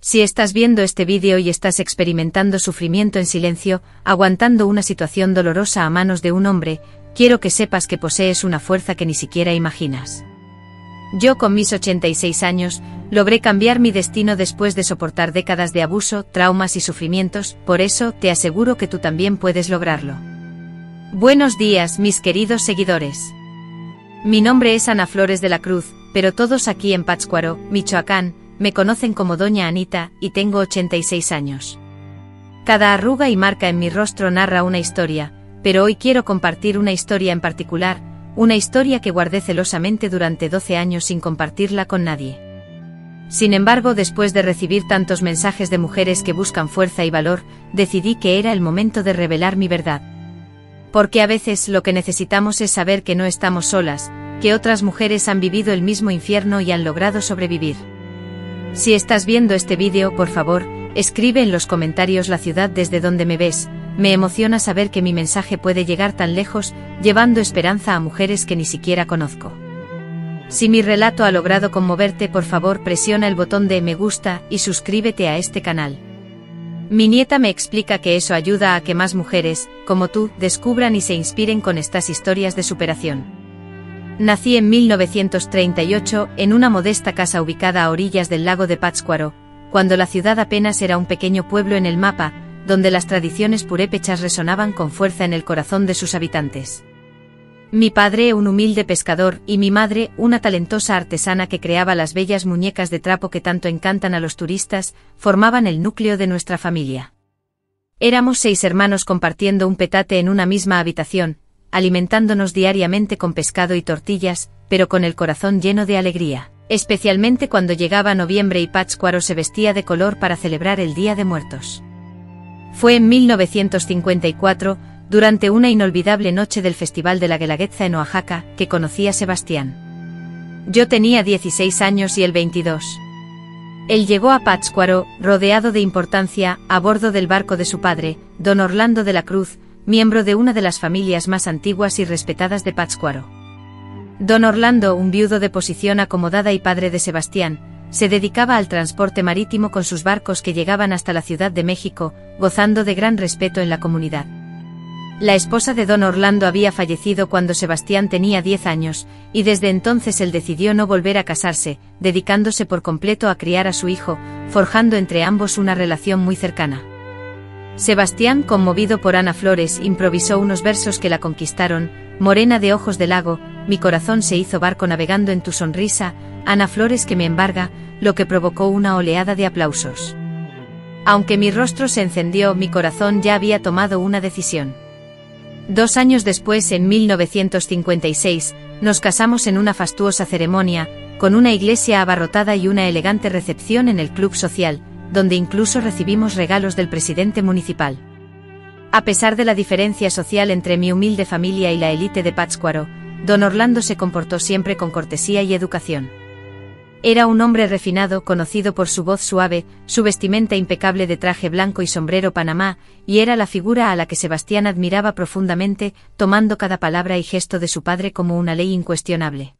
Si estás viendo este vídeo y estás experimentando sufrimiento en silencio, aguantando una situación dolorosa a manos de un hombre, quiero que sepas que posees una fuerza que ni siquiera imaginas. Yo, con mis 86 años, logré cambiar mi destino después de soportar décadas de abuso, traumas y sufrimientos, por eso te aseguro que tú también puedes lograrlo. Buenos días, mis queridos seguidores. Mi nombre es Ana Flores de la Cruz, pero todos aquí en Pátzcuaro, Michoacán, me conocen como Doña Anita, y tengo 86 años. Cada arruga y marca en mi rostro narra una historia, pero hoy quiero compartir una historia en particular, una historia que guardé celosamente durante 12 años sin compartirla con nadie. Sin embargo, después de recibir tantos mensajes de mujeres que buscan fuerza y valor, decidí que era el momento de revelar mi verdad. Porque a veces lo que necesitamos es saber que no estamos solas, que otras mujeres han vivido el mismo infierno y han logrado sobrevivir. Si estás viendo este vídeo, por favor, escribe en los comentarios la ciudad desde donde me ves. Me emociona saber que mi mensaje puede llegar tan lejos, llevando esperanza a mujeres que ni siquiera conozco. Si mi relato ha logrado conmoverte, por favor presiona el botón de me gusta y suscríbete a este canal. Mi nieta me explica que eso ayuda a que más mujeres, como tú, descubran y se inspiren con estas historias de superación. Nací en 1938 en una modesta casa ubicada a orillas del lago de Pátzcuaro, cuando la ciudad apenas era un pequeño pueblo en el mapa, donde las tradiciones purépechas resonaban con fuerza en el corazón de sus habitantes. Mi padre, un humilde pescador, y mi madre, una talentosa artesana que creaba las bellas muñecas de trapo que tanto encantan a los turistas, formaban el núcleo de nuestra familia. Éramos 6 hermanos compartiendo un petate en una misma habitación, alimentándonos diariamente con pescado y tortillas, pero con el corazón lleno de alegría, especialmente cuando llegaba noviembre y Pátzcuaro se vestía de color para celebrar el Día de Muertos. Fue en 1954, durante una inolvidable noche del Festival de la Guelaguetza en Oaxaca, que conocí a Sebastián. Yo tenía 16 años y él 22. Él llegó a Pátzcuaro, rodeado de importancia, a bordo del barco de su padre, don Orlando de la Cruz, miembro de una de las familias más antiguas y respetadas de Pátzcuaro. Don Orlando, un viudo de posición acomodada y padre de Sebastián, se dedicaba al transporte marítimo con sus barcos que llegaban hasta la Ciudad de México, gozando de gran respeto en la comunidad. La esposa de don Orlando había fallecido cuando Sebastián tenía 10 años, y desde entonces él decidió no volver a casarse, dedicándose por completo a criar a su hijo, forjando entre ambos una relación muy cercana. Sebastián, conmovido por Ana Flores, improvisó unos versos que la conquistaron: morena de ojos de lago, mi corazón se hizo barco navegando en tu sonrisa, Ana Flores que me embarga, lo que provocó una oleada de aplausos. Aunque mi rostro se encendió, mi corazón ya había tomado una decisión. 2 años después, en 1956, nos casamos en una fastuosa ceremonia, con una iglesia abarrotada y una elegante recepción en el club social, donde incluso recibimos regalos del presidente municipal. A pesar de la diferencia social entre mi humilde familia y la élite de Pátzcuaro, don Orlando se comportó siempre con cortesía y educación. Era un hombre refinado, conocido por su voz suave, su vestimenta impecable de traje blanco y sombrero panamá, y era la figura a la que Sebastián admiraba profundamente, tomando cada palabra y gesto de su padre como una ley incuestionable.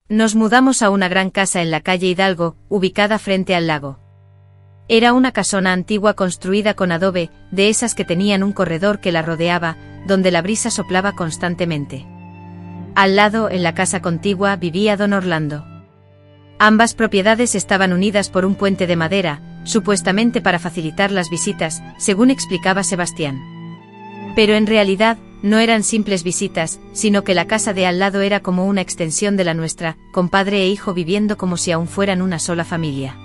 Nos mudamos a una gran casa en la calle Hidalgo, ubicada frente al lago. Era una casona antigua construida con adobe, de esas que tenían un corredor que la rodeaba, donde la brisa soplaba constantemente. Al lado, en la casa contigua, vivía don Orlando. Ambas propiedades estaban unidas por un puente de madera, supuestamente para facilitar las visitas, según explicaba Sebastián. Pero en realidad, no eran simples visitas, sino que la casa de al lado era como una extensión de la nuestra, con padre e hijo viviendo como si aún fueran una sola familia.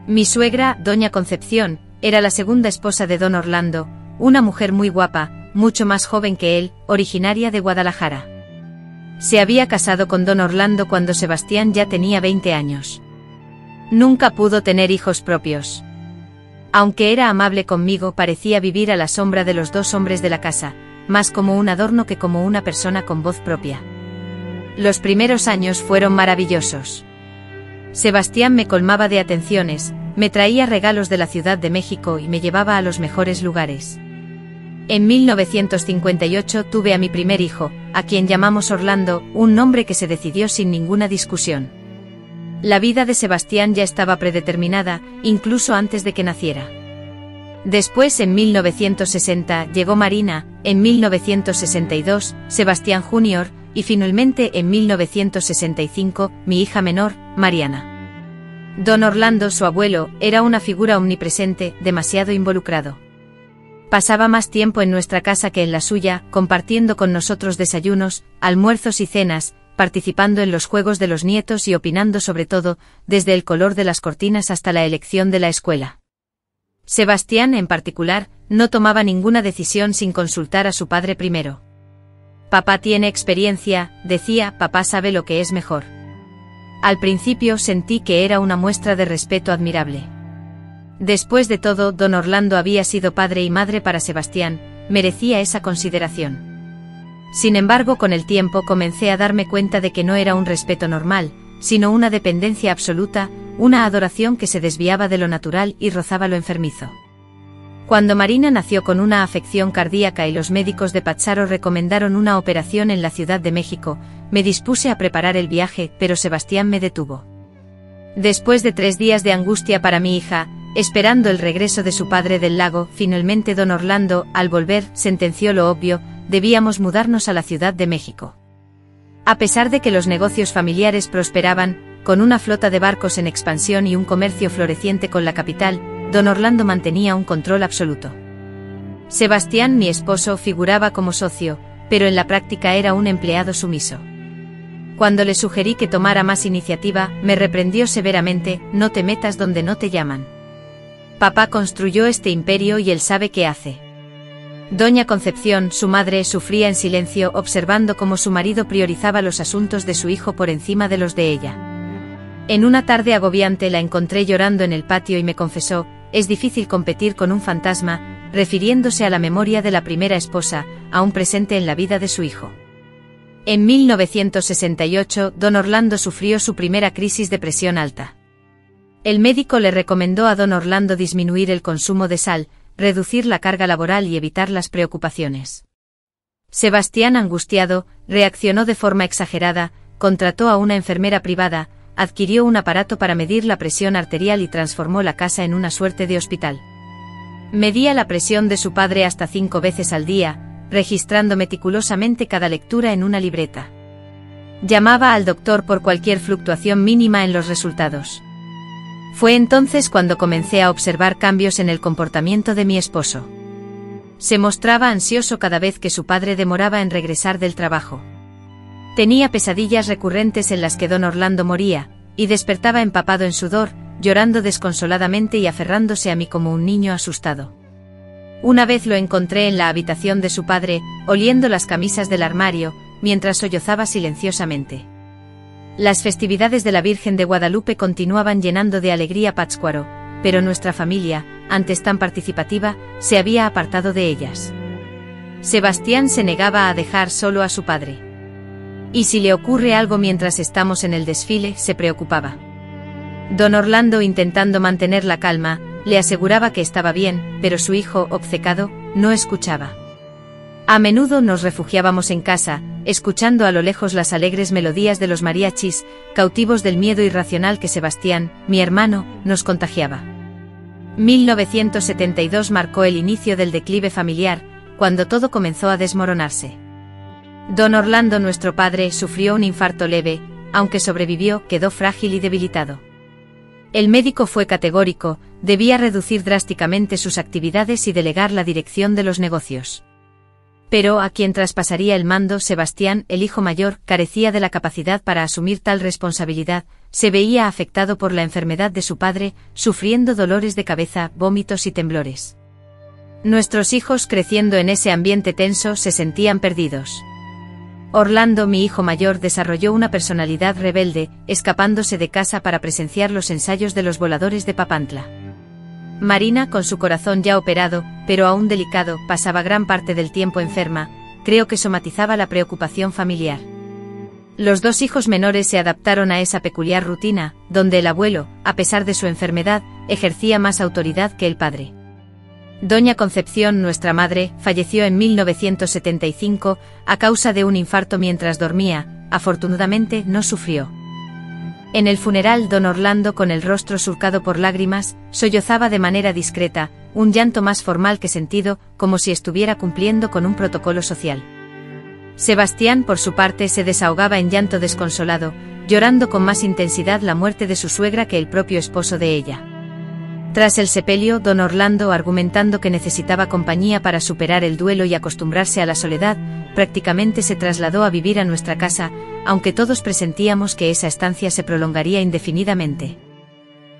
Mi suegra, doña Concepción, era la segunda esposa de don Orlando, una mujer muy guapa, mucho más joven que él, originaria de Guadalajara. Se había casado con don Orlando cuando Sebastián ya tenía 20 años. Nunca pudo tener hijos propios. Aunque era amable conmigo, parecía vivir a la sombra de los 2 hombres de la casa, más como un adorno que como una persona con voz propia. Los primeros años fueron maravillosos. Sebastián me colmaba de atenciones, me traía regalos de la Ciudad de México y me llevaba a los mejores lugares. En 1958 tuve a mi primer hijo, a quien llamamos Orlando, un nombre que se decidió sin ninguna discusión. La vida de Sebastián ya estaba predeterminada, incluso antes de que naciera. Después, en 1960, llegó Marina, en 1962, Sebastián Jr., y finalmente en 1965, mi hija menor, Mariana. Don Orlando, su abuelo, era una figura omnipresente, demasiado involucrado. Pasaba más tiempo en nuestra casa que en la suya, compartiendo con nosotros desayunos, almuerzos y cenas, participando en los juegos de los nietos y opinando sobre todo, desde el color de las cortinas hasta la elección de la escuela. Sebastián, en particular, no tomaba ninguna decisión sin consultar a su padre primero. Papá tiene experiencia, decía, papá sabe lo que es mejor. Al principio sentí que era una muestra de respeto admirable. Después de todo, don Orlando había sido padre y madre para Sebastián, merecía esa consideración. Sin embargo, con el tiempo comencé a darme cuenta de que no era un respeto normal, sino una dependencia absoluta, una adoración que se desviaba de lo natural y rozaba lo enfermizo. Cuando Marina nació con una afección cardíaca y los médicos de Pátzcuaro recomendaron una operación en la Ciudad de México, me dispuse a preparar el viaje, pero Sebastián me detuvo. Después de 3 días de angustia para mi hija, esperando el regreso de su padre del lago, finalmente don Orlando, al volver, sentenció lo obvio: debíamos mudarnos a la Ciudad de México. A pesar de que los negocios familiares prosperaban, con una flota de barcos en expansión y un comercio floreciente con la capital, don Orlando mantenía un control absoluto. Sebastián, mi esposo, figuraba como socio, pero en la práctica era un empleado sumiso. Cuando le sugerí que tomara más iniciativa, me reprendió severamente: no te metas donde no te llaman. Papá construyó este imperio y él sabe qué hace. Doña Concepción, su madre, sufría en silencio observando cómo su marido priorizaba los asuntos de su hijo por encima de los de ella. En una tarde agobiante la encontré llorando en el patio y me confesó: es difícil competir con un fantasma, refiriéndose a la memoria de la primera esposa, aún presente en la vida de su hijo. En 1968, don Orlando sufrió su primera crisis de presión alta. El médico le recomendó a don Orlando disminuir el consumo de sal, reducir la carga laboral y evitar las preocupaciones. Sebastián, angustiado, reaccionó de forma exagerada, contrató a una enfermera privada, adquirió un aparato para medir la presión arterial y transformó la casa en una suerte de hospital. Medía la presión de su padre hasta 5 veces al día, registrando meticulosamente cada lectura en una libreta. Llamaba al doctor por cualquier fluctuación mínima en los resultados. Fue entonces cuando comencé a observar cambios en el comportamiento de mi esposo. Se mostraba ansioso cada vez que su padre demoraba en regresar del trabajo. Tenía pesadillas recurrentes en las que don Orlando moría, y despertaba empapado en sudor, llorando desconsoladamente y aferrándose a mí como un niño asustado. Una vez lo encontré en la habitación de su padre, oliendo las camisas del armario, mientras sollozaba silenciosamente. Las festividades de la Virgen de Guadalupe continuaban llenando de alegría Pátzcuaro, pero nuestra familia, antes tan participativa, se había apartado de ellas. Sebastián se negaba a dejar solo a su padre. Y si le ocurre algo mientras estamos en el desfile, se preocupaba. Don Orlando, intentando mantener la calma, le aseguraba que estaba bien, pero su hijo, obcecado, no escuchaba. A menudo nos refugiábamos en casa, escuchando a lo lejos las alegres melodías de los mariachis, cautivos del miedo irracional que Sebastián, mi hermano, nos contagiaba. 1972 marcó el inicio del declive familiar, cuando todo comenzó a desmoronarse. Don Orlando, nuestro padre, sufrió un infarto leve, aunque sobrevivió, quedó frágil y debilitado. El médico fue categórico: debía reducir drásticamente sus actividades y delegar la dirección de los negocios. Pero a quien traspasaría el mando, Sebastián, el hijo mayor, carecía de la capacidad para asumir tal responsabilidad, se veía afectado por la enfermedad de su padre, sufriendo dolores de cabeza, vómitos y temblores. Nuestros hijos, creciendo en ese ambiente tenso, se sentían perdidos. Orlando, mi hijo mayor, desarrolló una personalidad rebelde, escapándose de casa para presenciar los ensayos de los voladores de Papantla. Marina, con su corazón ya operado, pero aún delicado, pasaba gran parte del tiempo enferma. Creo que somatizaba la preocupación familiar. Los 2 hijos menores se adaptaron a esa peculiar rutina, donde el abuelo, a pesar de su enfermedad, ejercía más autoridad que el padre. Doña Concepción, nuestra madre, falleció en 1975 a causa de un infarto mientras dormía. Afortunadamente no sufrió. En el funeral, don Orlando, con el rostro surcado por lágrimas, sollozaba de manera discreta, un llanto más formal que sentido, como si estuviera cumpliendo con un protocolo social. Sebastián, por su parte, se desahogaba en llanto desconsolado, llorando con más intensidad la muerte de su suegra que el propio esposo de ella. Tras el sepelio, don Orlando, argumentando que necesitaba compañía para superar el duelo y acostumbrarse a la soledad, prácticamente se trasladó a vivir a nuestra casa, aunque todos presentíamos que esa estancia se prolongaría indefinidamente.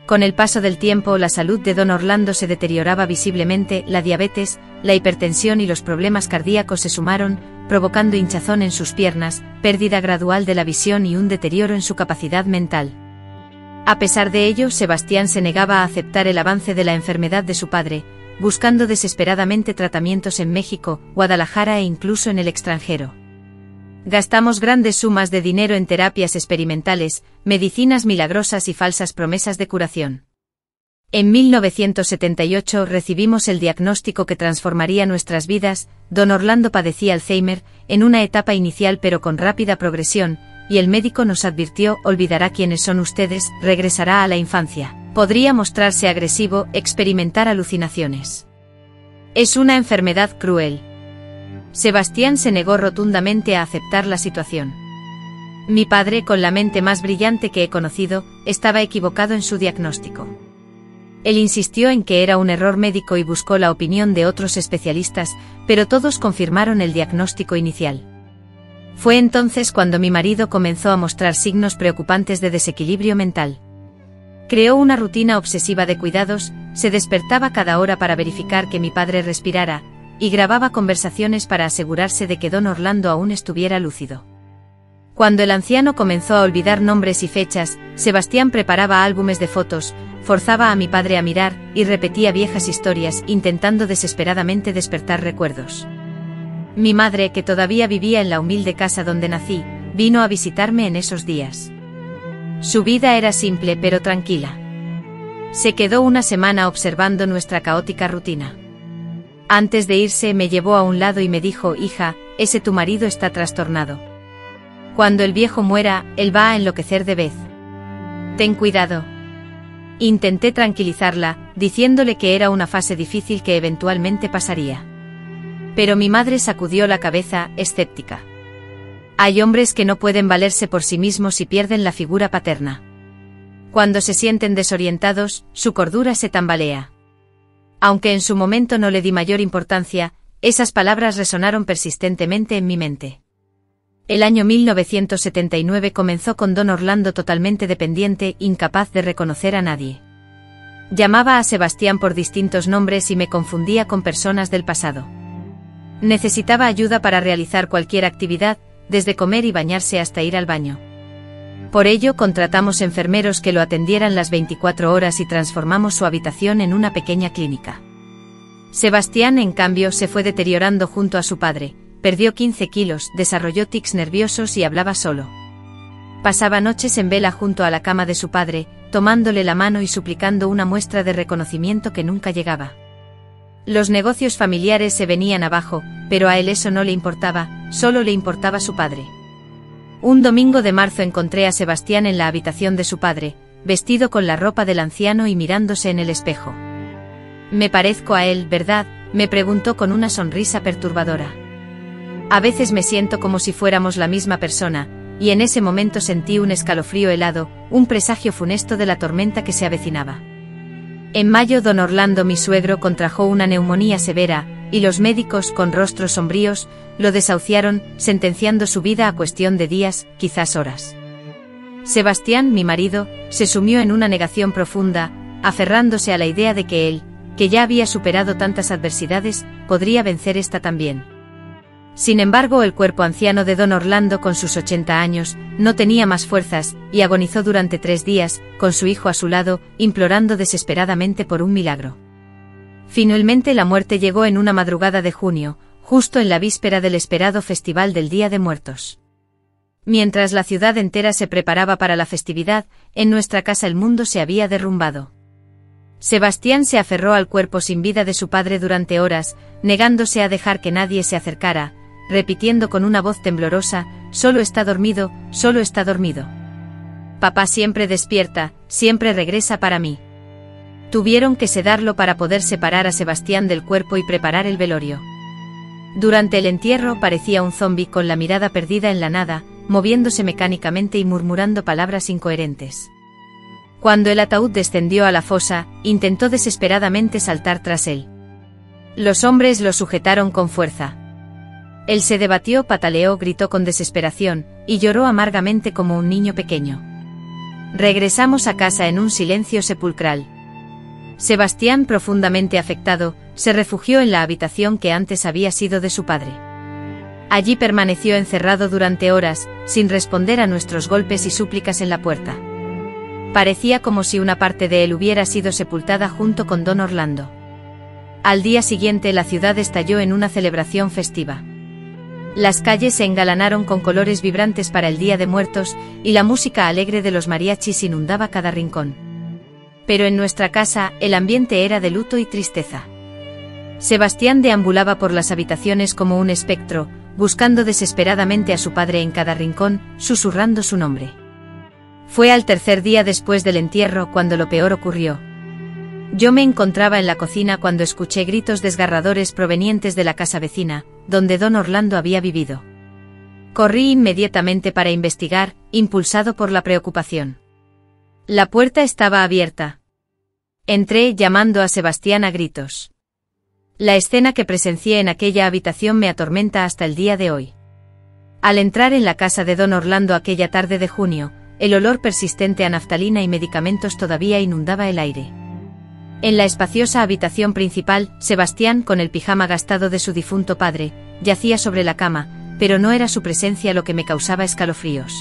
Con el paso del tiempo, la salud de don Orlando se deterioraba visiblemente, la diabetes, la hipertensión y los problemas cardíacos se sumaron, provocando hinchazón en sus piernas, pérdida gradual de la visión y un deterioro en su capacidad mental. A pesar de ello, Sebastián se negaba a aceptar el avance de la enfermedad de su padre, buscando desesperadamente tratamientos en México, Guadalajara e incluso en el extranjero. Gastamos grandes sumas de dinero en terapias experimentales, medicinas milagrosas y falsas promesas de curación. En 1978 recibimos el diagnóstico que transformaría nuestras vidas. Don Orlando padecía Alzheimer, en una etapa inicial pero con rápida progresión, y el médico nos advirtió: olvidará quiénes son ustedes, regresará a la infancia, podría mostrarse agresivo, experimentar alucinaciones. Es una enfermedad cruel. Sebastián se negó rotundamente a aceptar la situación. Mi padre, con la mente más brillante que he conocido, estaba equivocado en su diagnóstico. Él insistió en que era un error médico y buscó la opinión de otros especialistas, pero todos confirmaron el diagnóstico inicial. Fue entonces cuando mi marido comenzó a mostrar signos preocupantes de desequilibrio mental. Creó una rutina obsesiva de cuidados, se despertaba cada hora para verificar que mi padre respirara, y grababa conversaciones para asegurarse de que don Orlando aún estuviera lúcido. Cuando el anciano comenzó a olvidar nombres y fechas, Sebastián preparaba álbumes de fotos, forzaba a mi padre a mirar, y repetía viejas historias, intentando desesperadamente despertar recuerdos. Mi madre, que todavía vivía en la humilde casa donde nací, vino a visitarme en esos días. Su vida era simple pero tranquila. Se quedó una semana observando nuestra caótica rutina. Antes de irse me llevó a un lado y me dijo: hija, ese tu marido está trastornado. Cuando el viejo muera, él va a enloquecer de vez. Ten cuidado. Intenté tranquilizarla, diciéndole que era una fase difícil que eventualmente pasaría. Pero mi madre sacudió la cabeza, escéptica. Hay hombres que no pueden valerse por sí mismos y pierden la figura paterna. Cuando se sienten desorientados, su cordura se tambalea. Aunque en su momento no le di mayor importancia, esas palabras resonaron persistentemente en mi mente. El año 1979 comenzó con don Orlando totalmente dependiente, incapaz de reconocer a nadie. Llamaba a Sebastián por distintos nombres y me confundía con personas del pasado. Necesitaba ayuda para realizar cualquier actividad, desde comer y bañarse hasta ir al baño. Por ello contratamos enfermeros que lo atendieran las 24 horas y transformamos su habitación en una pequeña clínica. Sebastián, en cambio, se fue deteriorando junto a su padre, perdió 15 kilos, desarrolló tics nerviosos y hablaba solo. Pasaba noches en vela junto a la cama de su padre, tomándole la mano y suplicando una muestra de reconocimiento que nunca llegaba. Los negocios familiares se venían abajo, pero a él eso no le importaba, solo le importaba su padre. Un domingo de marzo encontré a Sebastián en la habitación de su padre, vestido con la ropa del anciano y mirándose en el espejo. «¿Me parezco a él, verdad?», me preguntó con una sonrisa perturbadora. A veces me siento como si fuéramos la misma persona, y en ese momento sentí un escalofrío helado, un presagio funesto de la tormenta que se avecinaba. En mayo don Orlando, mi suegro, contrajo una neumonía severa, y los médicos, con rostros sombríos, lo desahuciaron, sentenciando su vida a cuestión de días, quizás horas. Sebastián, mi marido, se sumió en una negación profunda, aferrándose a la idea de que él, que ya había superado tantas adversidades, podría vencer esta también. Sin embargo, el cuerpo anciano de don Orlando, con sus 80 años, no tenía más fuerzas, y agonizó durante 3 días, con su hijo a su lado, implorando desesperadamente por un milagro. Finalmente la muerte llegó en una madrugada de junio, justo en la víspera del esperado Festival del Día de Muertos. Mientras la ciudad entera se preparaba para la festividad, en nuestra casa el mundo se había derrumbado. Sebastián se aferró al cuerpo sin vida de su padre durante horas, negándose a dejar que nadie se acercara, repitiendo con una voz temblorosa: «Solo está dormido, solo está dormido». Papá siempre despierta, siempre regresa para mí. Tuvieron que sedarlo para poder separar a Sebastián del cuerpo y preparar el velorio. Durante el entierro parecía un zombi con la mirada perdida en la nada, moviéndose mecánicamente y murmurando palabras incoherentes. Cuando el ataúd descendió a la fosa, intentó desesperadamente saltar tras él. Los hombres lo sujetaron con fuerza. Él se debatió, pataleó, gritó con desesperación, y lloró amargamente como un niño pequeño. Regresamos a casa en un silencio sepulcral. Sebastián, profundamente afectado, se refugió en la habitación que antes había sido de su padre. Allí permaneció encerrado durante horas, sin responder a nuestros golpes y súplicas en la puerta. Parecía como si una parte de él hubiera sido sepultada junto con don Orlando. Al día siguiente la ciudad estalló en una celebración festiva. Las calles se engalanaron con colores vibrantes para el Día de Muertos, y la música alegre de los mariachis inundaba cada rincón. Pero en nuestra casa, el ambiente era de luto y tristeza. Sebastián deambulaba por las habitaciones como un espectro, buscando desesperadamente a su padre en cada rincón, susurrando su nombre. Fue al tercer día después del entierro cuando lo peor ocurrió. Yo me encontraba en la cocina cuando escuché gritos desgarradores provenientes de la casa vecina, donde don Orlando había vivido. Corrí inmediatamente para investigar, impulsado por la preocupación. La puerta estaba abierta. Entré llamando a Sebastián a gritos. La escena que presencié en aquella habitación me atormenta hasta el día de hoy. Al entrar en la casa de don Orlando aquella tarde de junio, el olor persistente a naftalina y medicamentos todavía inundaba el aire. En la espaciosa habitación principal, Sebastián, con el pijama gastado de su difunto padre, yacía sobre la cama, pero no era su presencia lo que me causaba escalofríos.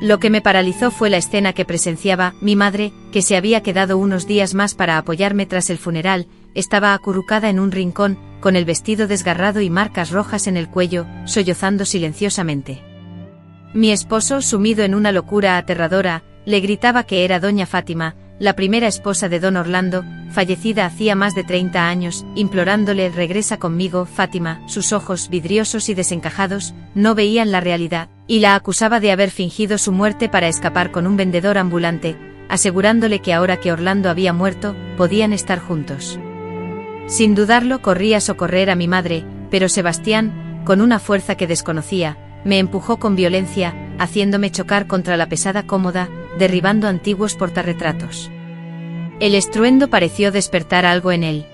Lo que me paralizó fue la escena que presenciaba. Mi madre, que se había quedado unos días más para apoyarme tras el funeral, estaba acurrucada en un rincón, con el vestido desgarrado y marcas rojas en el cuello, sollozando silenciosamente. Mi esposo, sumido en una locura aterradora, le gritaba que era doña Fátima, la primera esposa de don Orlando, fallecida hacía más de 30 años, implorándole: regresa conmigo, Fátima. Sus ojos, vidriosos y desencajados, no veían la realidad, y la acusaba de haber fingido su muerte para escapar con un vendedor ambulante, asegurándole que ahora que Orlando había muerto, podían estar juntos. Sin dudarlo, corrí a socorrer a mi madre, pero Sebastián, con una fuerza que desconocía, me empujó con violencia, haciéndome chocar contra la pesada cómoda, derribando antiguos portarretratos. El estruendo pareció despertar algo en él.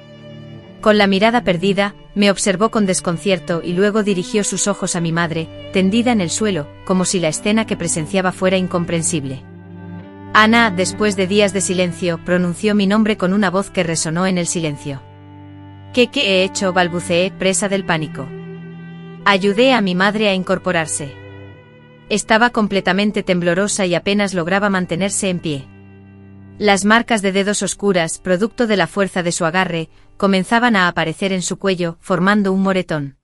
Con la mirada perdida, me observó con desconcierto y luego dirigió sus ojos a mi madre, tendida en el suelo, como si la escena que presenciaba fuera incomprensible. Ana, después de días de silencio, pronunció mi nombre con una voz que resonó en el silencio. ¿Qué he hecho?, balbuceé, presa del pánico. Ayudé a mi madre a incorporarse. Estaba completamente temblorosa y apenas lograba mantenerse en pie. Las marcas de dedos oscuras, producto de la fuerza de su agarre, comenzaban a aparecer en su cuello, formando un moretón.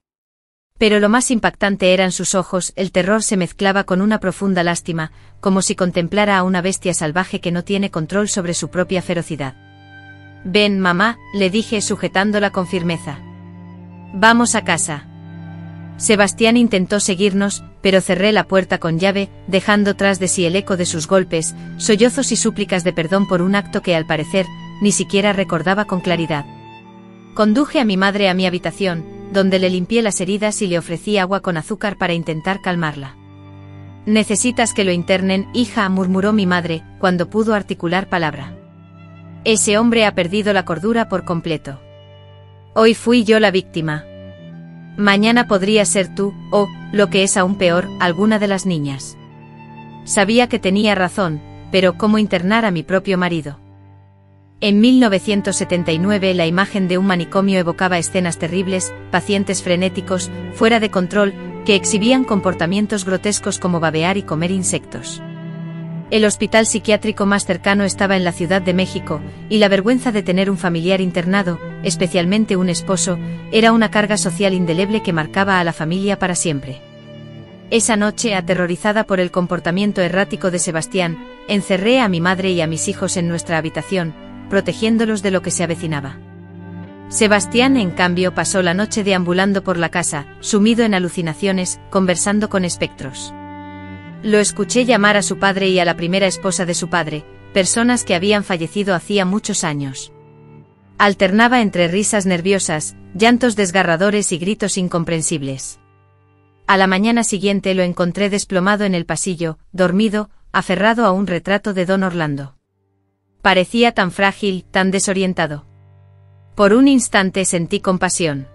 Pero lo más impactante eran sus ojos. El terror se mezclaba con una profunda lástima, como si contemplara a una bestia salvaje que no tiene control sobre su propia ferocidad. Ven, mamá, le dije sujetándola con firmeza. Vamos a casa. Sebastián intentó seguirnos, pero cerré la puerta con llave, dejando tras de sí el eco de sus golpes, sollozos y súplicas de perdón por un acto que al parecer, ni siquiera recordaba con claridad. Conduje a mi madre a mi habitación, donde le limpié las heridas y le ofrecí agua con azúcar para intentar calmarla. Necesitas que lo internen, hija, murmuró mi madre, cuando pudo articular palabra. Ese hombre ha perdido la cordura por completo. Hoy fui yo la víctima. Mañana podría ser tú, o, lo que es aún peor, alguna de las niñas. Sabía que tenía razón, pero ¿cómo internar a mi propio marido? En 1979 la imagen de un manicomio evocaba escenas terribles, pacientes frenéticos, fuera de control, que exhibían comportamientos grotescos como babear y comer insectos. El hospital psiquiátrico más cercano estaba en la Ciudad de México, y la vergüenza de tener un familiar internado, especialmente un esposo, era una carga social indeleble que marcaba a la familia para siempre. Esa noche, aterrorizada por el comportamiento errático de Sebastián, encerré a mi madre y a mis hijos en nuestra habitación, protegiéndolos de lo que se avecinaba. Sebastián, en cambio, pasó la noche deambulando por la casa, sumido en alucinaciones, conversando con espectros. Lo escuché llamar a su padre y a la primera esposa de su padre, personas que habían fallecido hacía muchos años. Alternaba entre risas nerviosas, llantos desgarradores y gritos incomprensibles. A la mañana siguiente lo encontré desplomado en el pasillo, dormido, aferrado a un retrato de don Orlando. Parecía tan frágil, tan desorientado. Por un instante sentí compasión.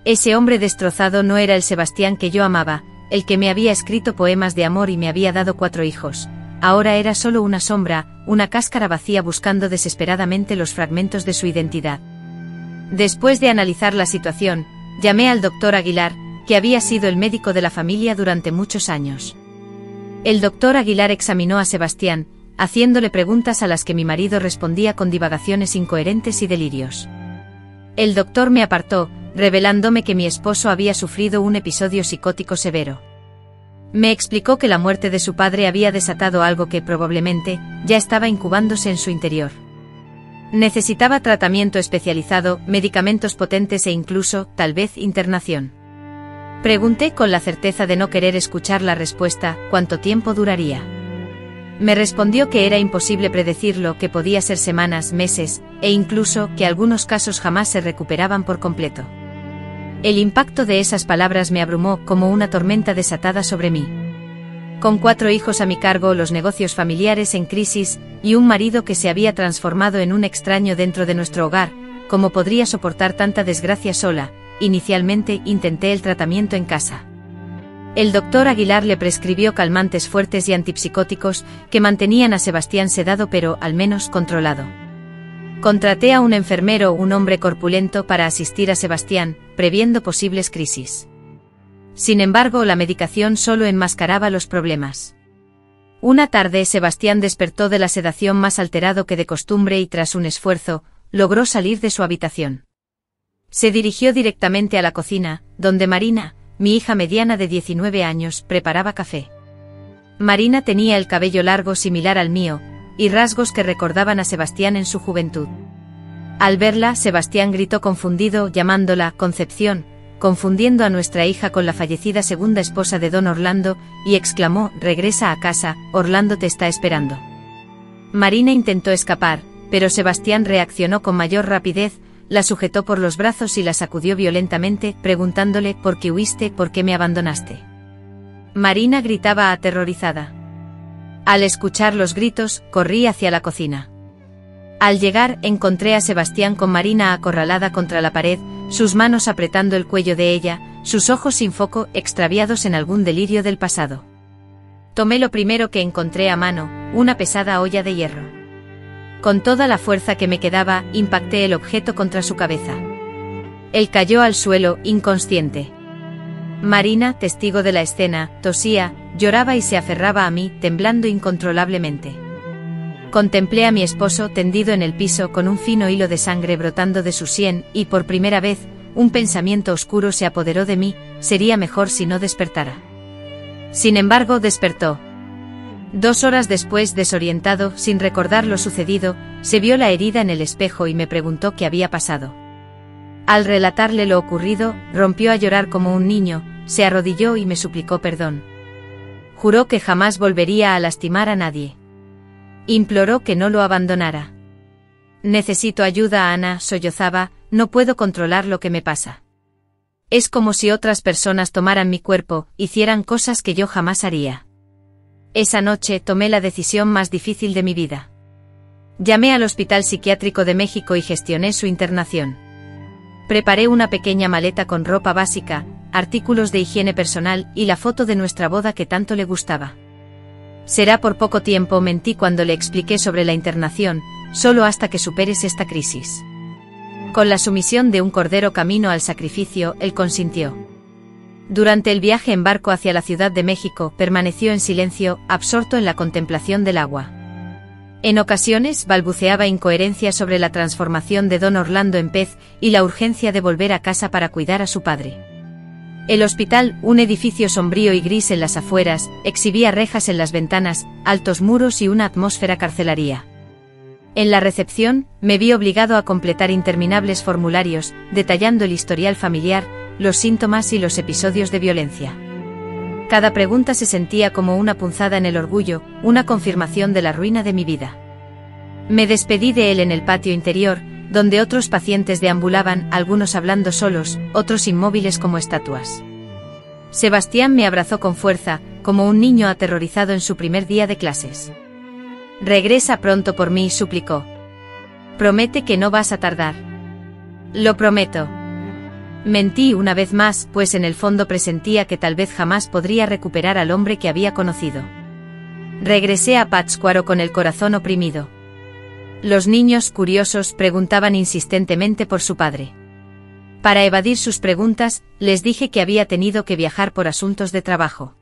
Ese hombre destrozado no era el Sebastián que yo amaba, el que me había escrito poemas de amor y me había dado 4 hijos. Ahora era solo una sombra, una cáscara vacía buscando desesperadamente los fragmentos de su identidad. Después de analizar la situación, llamé al doctor Aguilar, que había sido el médico de la familia durante muchos años. El doctor Aguilar examinó a Sebastián, haciéndole preguntas a las que mi marido respondía con divagaciones incoherentes y delirios. El doctor me apartó, revelándome que mi esposo había sufrido un episodio psicótico severo. Me explicó que la muerte de su padre había desatado algo que probablemente ya estaba incubándose en su interior. Necesitaba tratamiento especializado, medicamentos potentes e incluso, tal vez, internación. Pregunté con la certeza de no querer escuchar la respuesta, ¿cuánto tiempo duraría? Me respondió que era imposible predecirlo, que podía ser semanas, meses, e incluso que algunos casos jamás se recuperaban por completo. El impacto de esas palabras me abrumó como una tormenta desatada sobre mí. Con 4 hijos a mi cargo, los negocios familiares en crisis, y un marido que se había transformado en un extraño dentro de nuestro hogar, ¿cómo podría soportar tanta desgracia sola? Inicialmente intenté el tratamiento en casa. El doctor Aguilar le prescribió calmantes fuertes y antipsicóticos que mantenían a Sebastián sedado pero, al menos, controlado. Contraté a un enfermero, un hombre corpulento, para asistir a Sebastián, previendo posibles crisis. Sin embargo, la medicación solo enmascaraba los problemas. Una tarde Sebastián despertó de la sedación más alterado que de costumbre y tras un esfuerzo, logró salir de su habitación. Se dirigió directamente a la cocina, donde Marina, mi hija mediana de 19 años, preparaba café. Marina tenía el cabello largo similar al mío, y rasgos que recordaban a Sebastián en su juventud. Al verla, Sebastián gritó confundido, llamándola Concepción, confundiendo a nuestra hija con la fallecida segunda esposa de don Orlando, y exclamó: «Regresa a casa, Orlando te está esperando». Marina intentó escapar, pero Sebastián reaccionó con mayor rapidez, la sujetó por los brazos y la sacudió violentamente, preguntándole: «¿Por qué huiste? ¿Por qué me abandonaste?». Marina gritaba aterrorizada. Al escuchar los gritos, corrí hacia la cocina. Al llegar, encontré a Sebastián con Marina acorralada contra la pared, sus manos apretando el cuello de ella, sus ojos sin foco, extraviados en algún delirio del pasado. Tomé lo primero que encontré a mano, una pesada olla de hierro. Con toda la fuerza que me quedaba, impacté el objeto contra su cabeza. Él cayó al suelo, inconsciente. Marina, testigo de la escena, tosía, lloraba y se aferraba a mí, temblando incontrolablemente. Contemplé a mi esposo tendido en el piso con un fino hilo de sangre brotando de su sien, y por primera vez, un pensamiento oscuro se apoderó de mí: sería mejor si no despertara. Sin embargo, despertó. 2 horas después, desorientado, sin recordar lo sucedido, se vio la herida en el espejo y me preguntó qué había pasado. Al relatarle lo ocurrido, rompió a llorar como un niño, se arrodilló y me suplicó perdón. Juró que jamás volvería a lastimar a nadie. Imploró que no lo abandonara. «Necesito ayuda, Ana», sollozaba, «no puedo controlar lo que me pasa. Es como si otras personas tomaran mi cuerpo, hicieran cosas que yo jamás haría». Esa noche tomé la decisión más difícil de mi vida. Llamé al Hospital Psiquiátrico de México y gestioné su internación. Preparé una pequeña maleta con ropa básica, artículos de higiene personal y la foto de nuestra boda que tanto le gustaba. «Será por poco tiempo», mentí cuando le expliqué sobre la internación, «solo hasta que superes esta crisis». Con la sumisión de un cordero camino al sacrificio, él consintió. Durante el viaje en barco hacia la Ciudad de México, permaneció en silencio, absorto en la contemplación del agua. En ocasiones balbuceaba incoherencias sobre la transformación de don Orlando en pez y la urgencia de volver a casa para cuidar a su padre. El hospital, un edificio sombrío y gris en las afueras, exhibía rejas en las ventanas, altos muros y una atmósfera carcelaria. En la recepción, me vi obligado a completar interminables formularios, detallando el historial familiar, los síntomas y los episodios de violencia. Cada pregunta se sentía como una punzada en el orgullo, una confirmación de la ruina de mi vida. Me despedí de él en el patio interior, donde otros pacientes deambulaban, algunos hablando solos, otros inmóviles como estatuas. Sebastián me abrazó con fuerza, como un niño aterrorizado en su primer día de clases. «Regresa pronto por mí», suplicó. «Promete que no vas a tardar». «Lo prometo». Mentí una vez más, pues en el fondo presentía que tal vez jamás podría recuperar al hombre que había conocido. Regresé a Pátzcuaro con el corazón oprimido. Los niños, curiosos, preguntaban insistentemente por su padre. Para evadir sus preguntas, les dije que había tenido que viajar por asuntos de trabajo.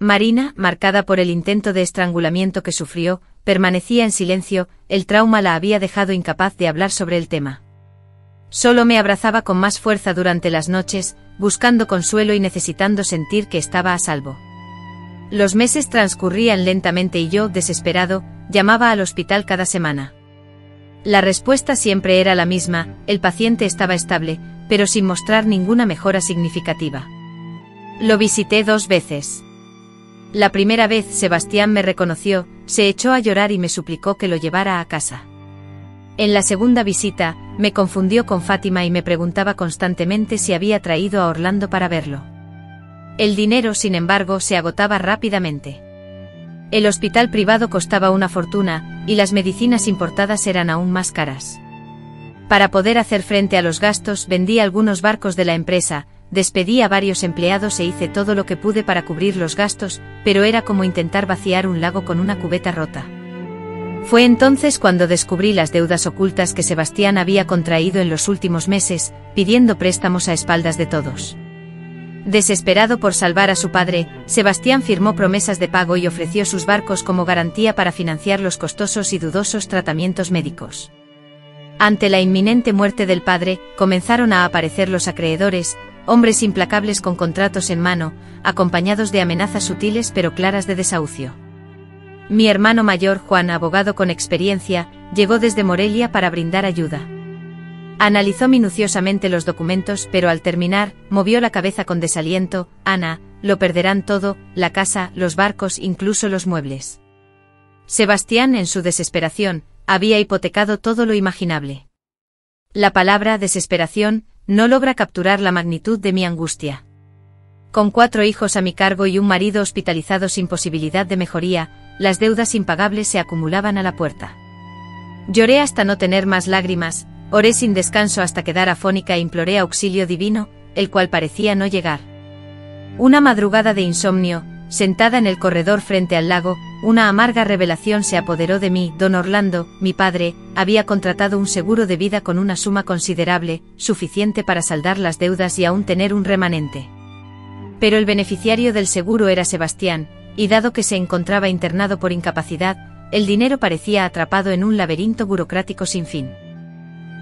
Marina, marcada por el intento de estrangulamiento que sufrió, permanecía en silencio, el trauma la había dejado incapaz de hablar sobre el tema. Solo me abrazaba con más fuerza durante las noches, buscando consuelo y necesitando sentir que estaba a salvo. Los meses transcurrían lentamente y yo, desesperado, llamaba al hospital cada semana. La respuesta siempre era la misma: el paciente estaba estable, pero sin mostrar ninguna mejora significativa. Lo visité 2 veces. La primera vez Sebastián me reconoció, se echó a llorar y me suplicó que lo llevara a casa. En la segunda visita, me confundió con Fátima y me preguntaba constantemente si había traído a Orlando para verlo. El dinero, sin embargo, se agotaba rápidamente. El hospital privado costaba una fortuna, y las medicinas importadas eran aún más caras. Para poder hacer frente a los gastos, vendí algunos barcos de la empresa, despedí a varios empleados e hice todo lo que pude para cubrir los gastos, pero era como intentar vaciar un lago con una cubeta rota. Fue entonces cuando descubrí las deudas ocultas que Sebastián había contraído en los últimos meses, pidiendo préstamos a espaldas de todos. Desesperado por salvar a su padre, Sebastián firmó promesas de pago y ofreció sus barcos como garantía para financiar los costosos y dudosos tratamientos médicos. Ante la inminente muerte del padre, comenzaron a aparecer los acreedores, hombres implacables con contratos en mano, acompañados de amenazas sutiles pero claras de desahucio. Mi hermano mayor, Juan, abogado con experiencia, llegó desde Morelia para brindar ayuda. Analizó minuciosamente los documentos, pero al terminar, movió la cabeza con desaliento: «Ana, lo perderán todo, la casa, los barcos, incluso los muebles». Sebastián, en su desesperación, había hipotecado todo lo imaginable. La palabra desesperación no logra capturar la magnitud de mi angustia. Con 4 hijos a mi cargo y un marido hospitalizado sin posibilidad de mejoría, las deudas impagables se acumulaban a la puerta. Lloré hasta no tener más lágrimas, oré sin descanso hasta quedar afónica e imploré auxilio divino, el cual parecía no llegar. Una madrugada de insomnio, sentada en el corredor frente al lago, una amarga revelación se apoderó de mí: don Orlando, mi padre, había contratado un seguro de vida con una suma considerable, suficiente para saldar las deudas y aún tener un remanente. Pero el beneficiario del seguro era Sebastián, y dado que se encontraba internado por incapacidad, el dinero parecía atrapado en un laberinto burocrático sin fin.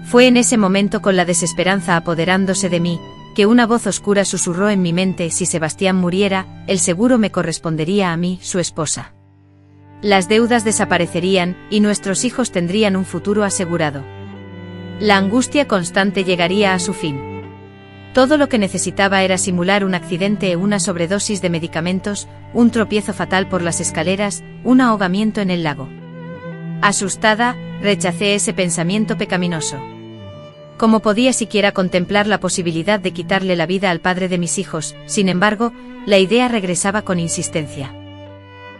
Fue en ese momento, con la desesperanza apoderándose de mí, que una voz oscura susurró en mi mente: si Sebastián muriera, el seguro me correspondería a mí, su esposa. Las deudas desaparecerían, y nuestros hijos tendrían un futuro asegurado. La angustia constante llegaría a su fin. Todo lo que necesitaba era simular un accidente, una sobredosis de medicamentos, un tropiezo fatal por las escaleras, un ahogamiento en el lago. Asustada, rechacé ese pensamiento pecaminoso. ¿Cómo podía siquiera contemplar la posibilidad de quitarle la vida al padre de mis hijos? Sin embargo, la idea regresaba con insistencia.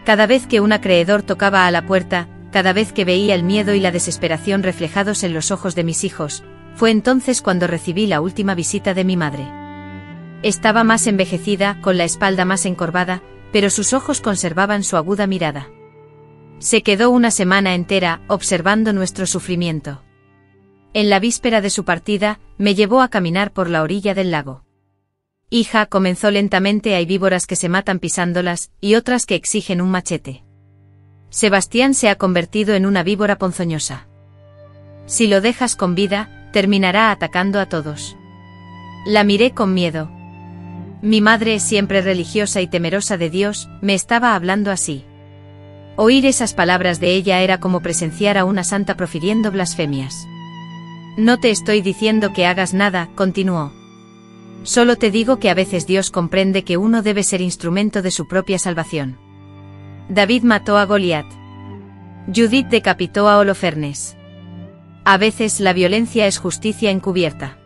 Cada vez que un acreedor tocaba a la puerta, cada vez que veía el miedo y la desesperación reflejados en los ojos de mis hijos, fue entonces cuando recibí la última visita de mi madre. Estaba más envejecida, con la espalda más encorvada, pero sus ojos conservaban su aguda mirada. Se quedó una semana entera, observando nuestro sufrimiento. En la víspera de su partida, me llevó a caminar por la orilla del lago. «Hija», comenzó lentamente, «hay víboras que se matan pisándolas, y otras que exigen un machete. Sebastián se ha convertido en una víbora ponzoñosa. Si lo dejas con vida, terminará atacando a todos». La miré con miedo. Mi madre, siempre religiosa y temerosa de Dios, me estaba hablando así. Oír esas palabras de ella era como presenciar a una santa profiriendo blasfemias. «No te estoy diciendo que hagas nada», continuó. Solo te digo que a veces Dios comprende que uno debe ser instrumento de su propia salvación. David mató a Goliat. Judith decapitó a Holofernes. A veces la violencia es justicia encubierta.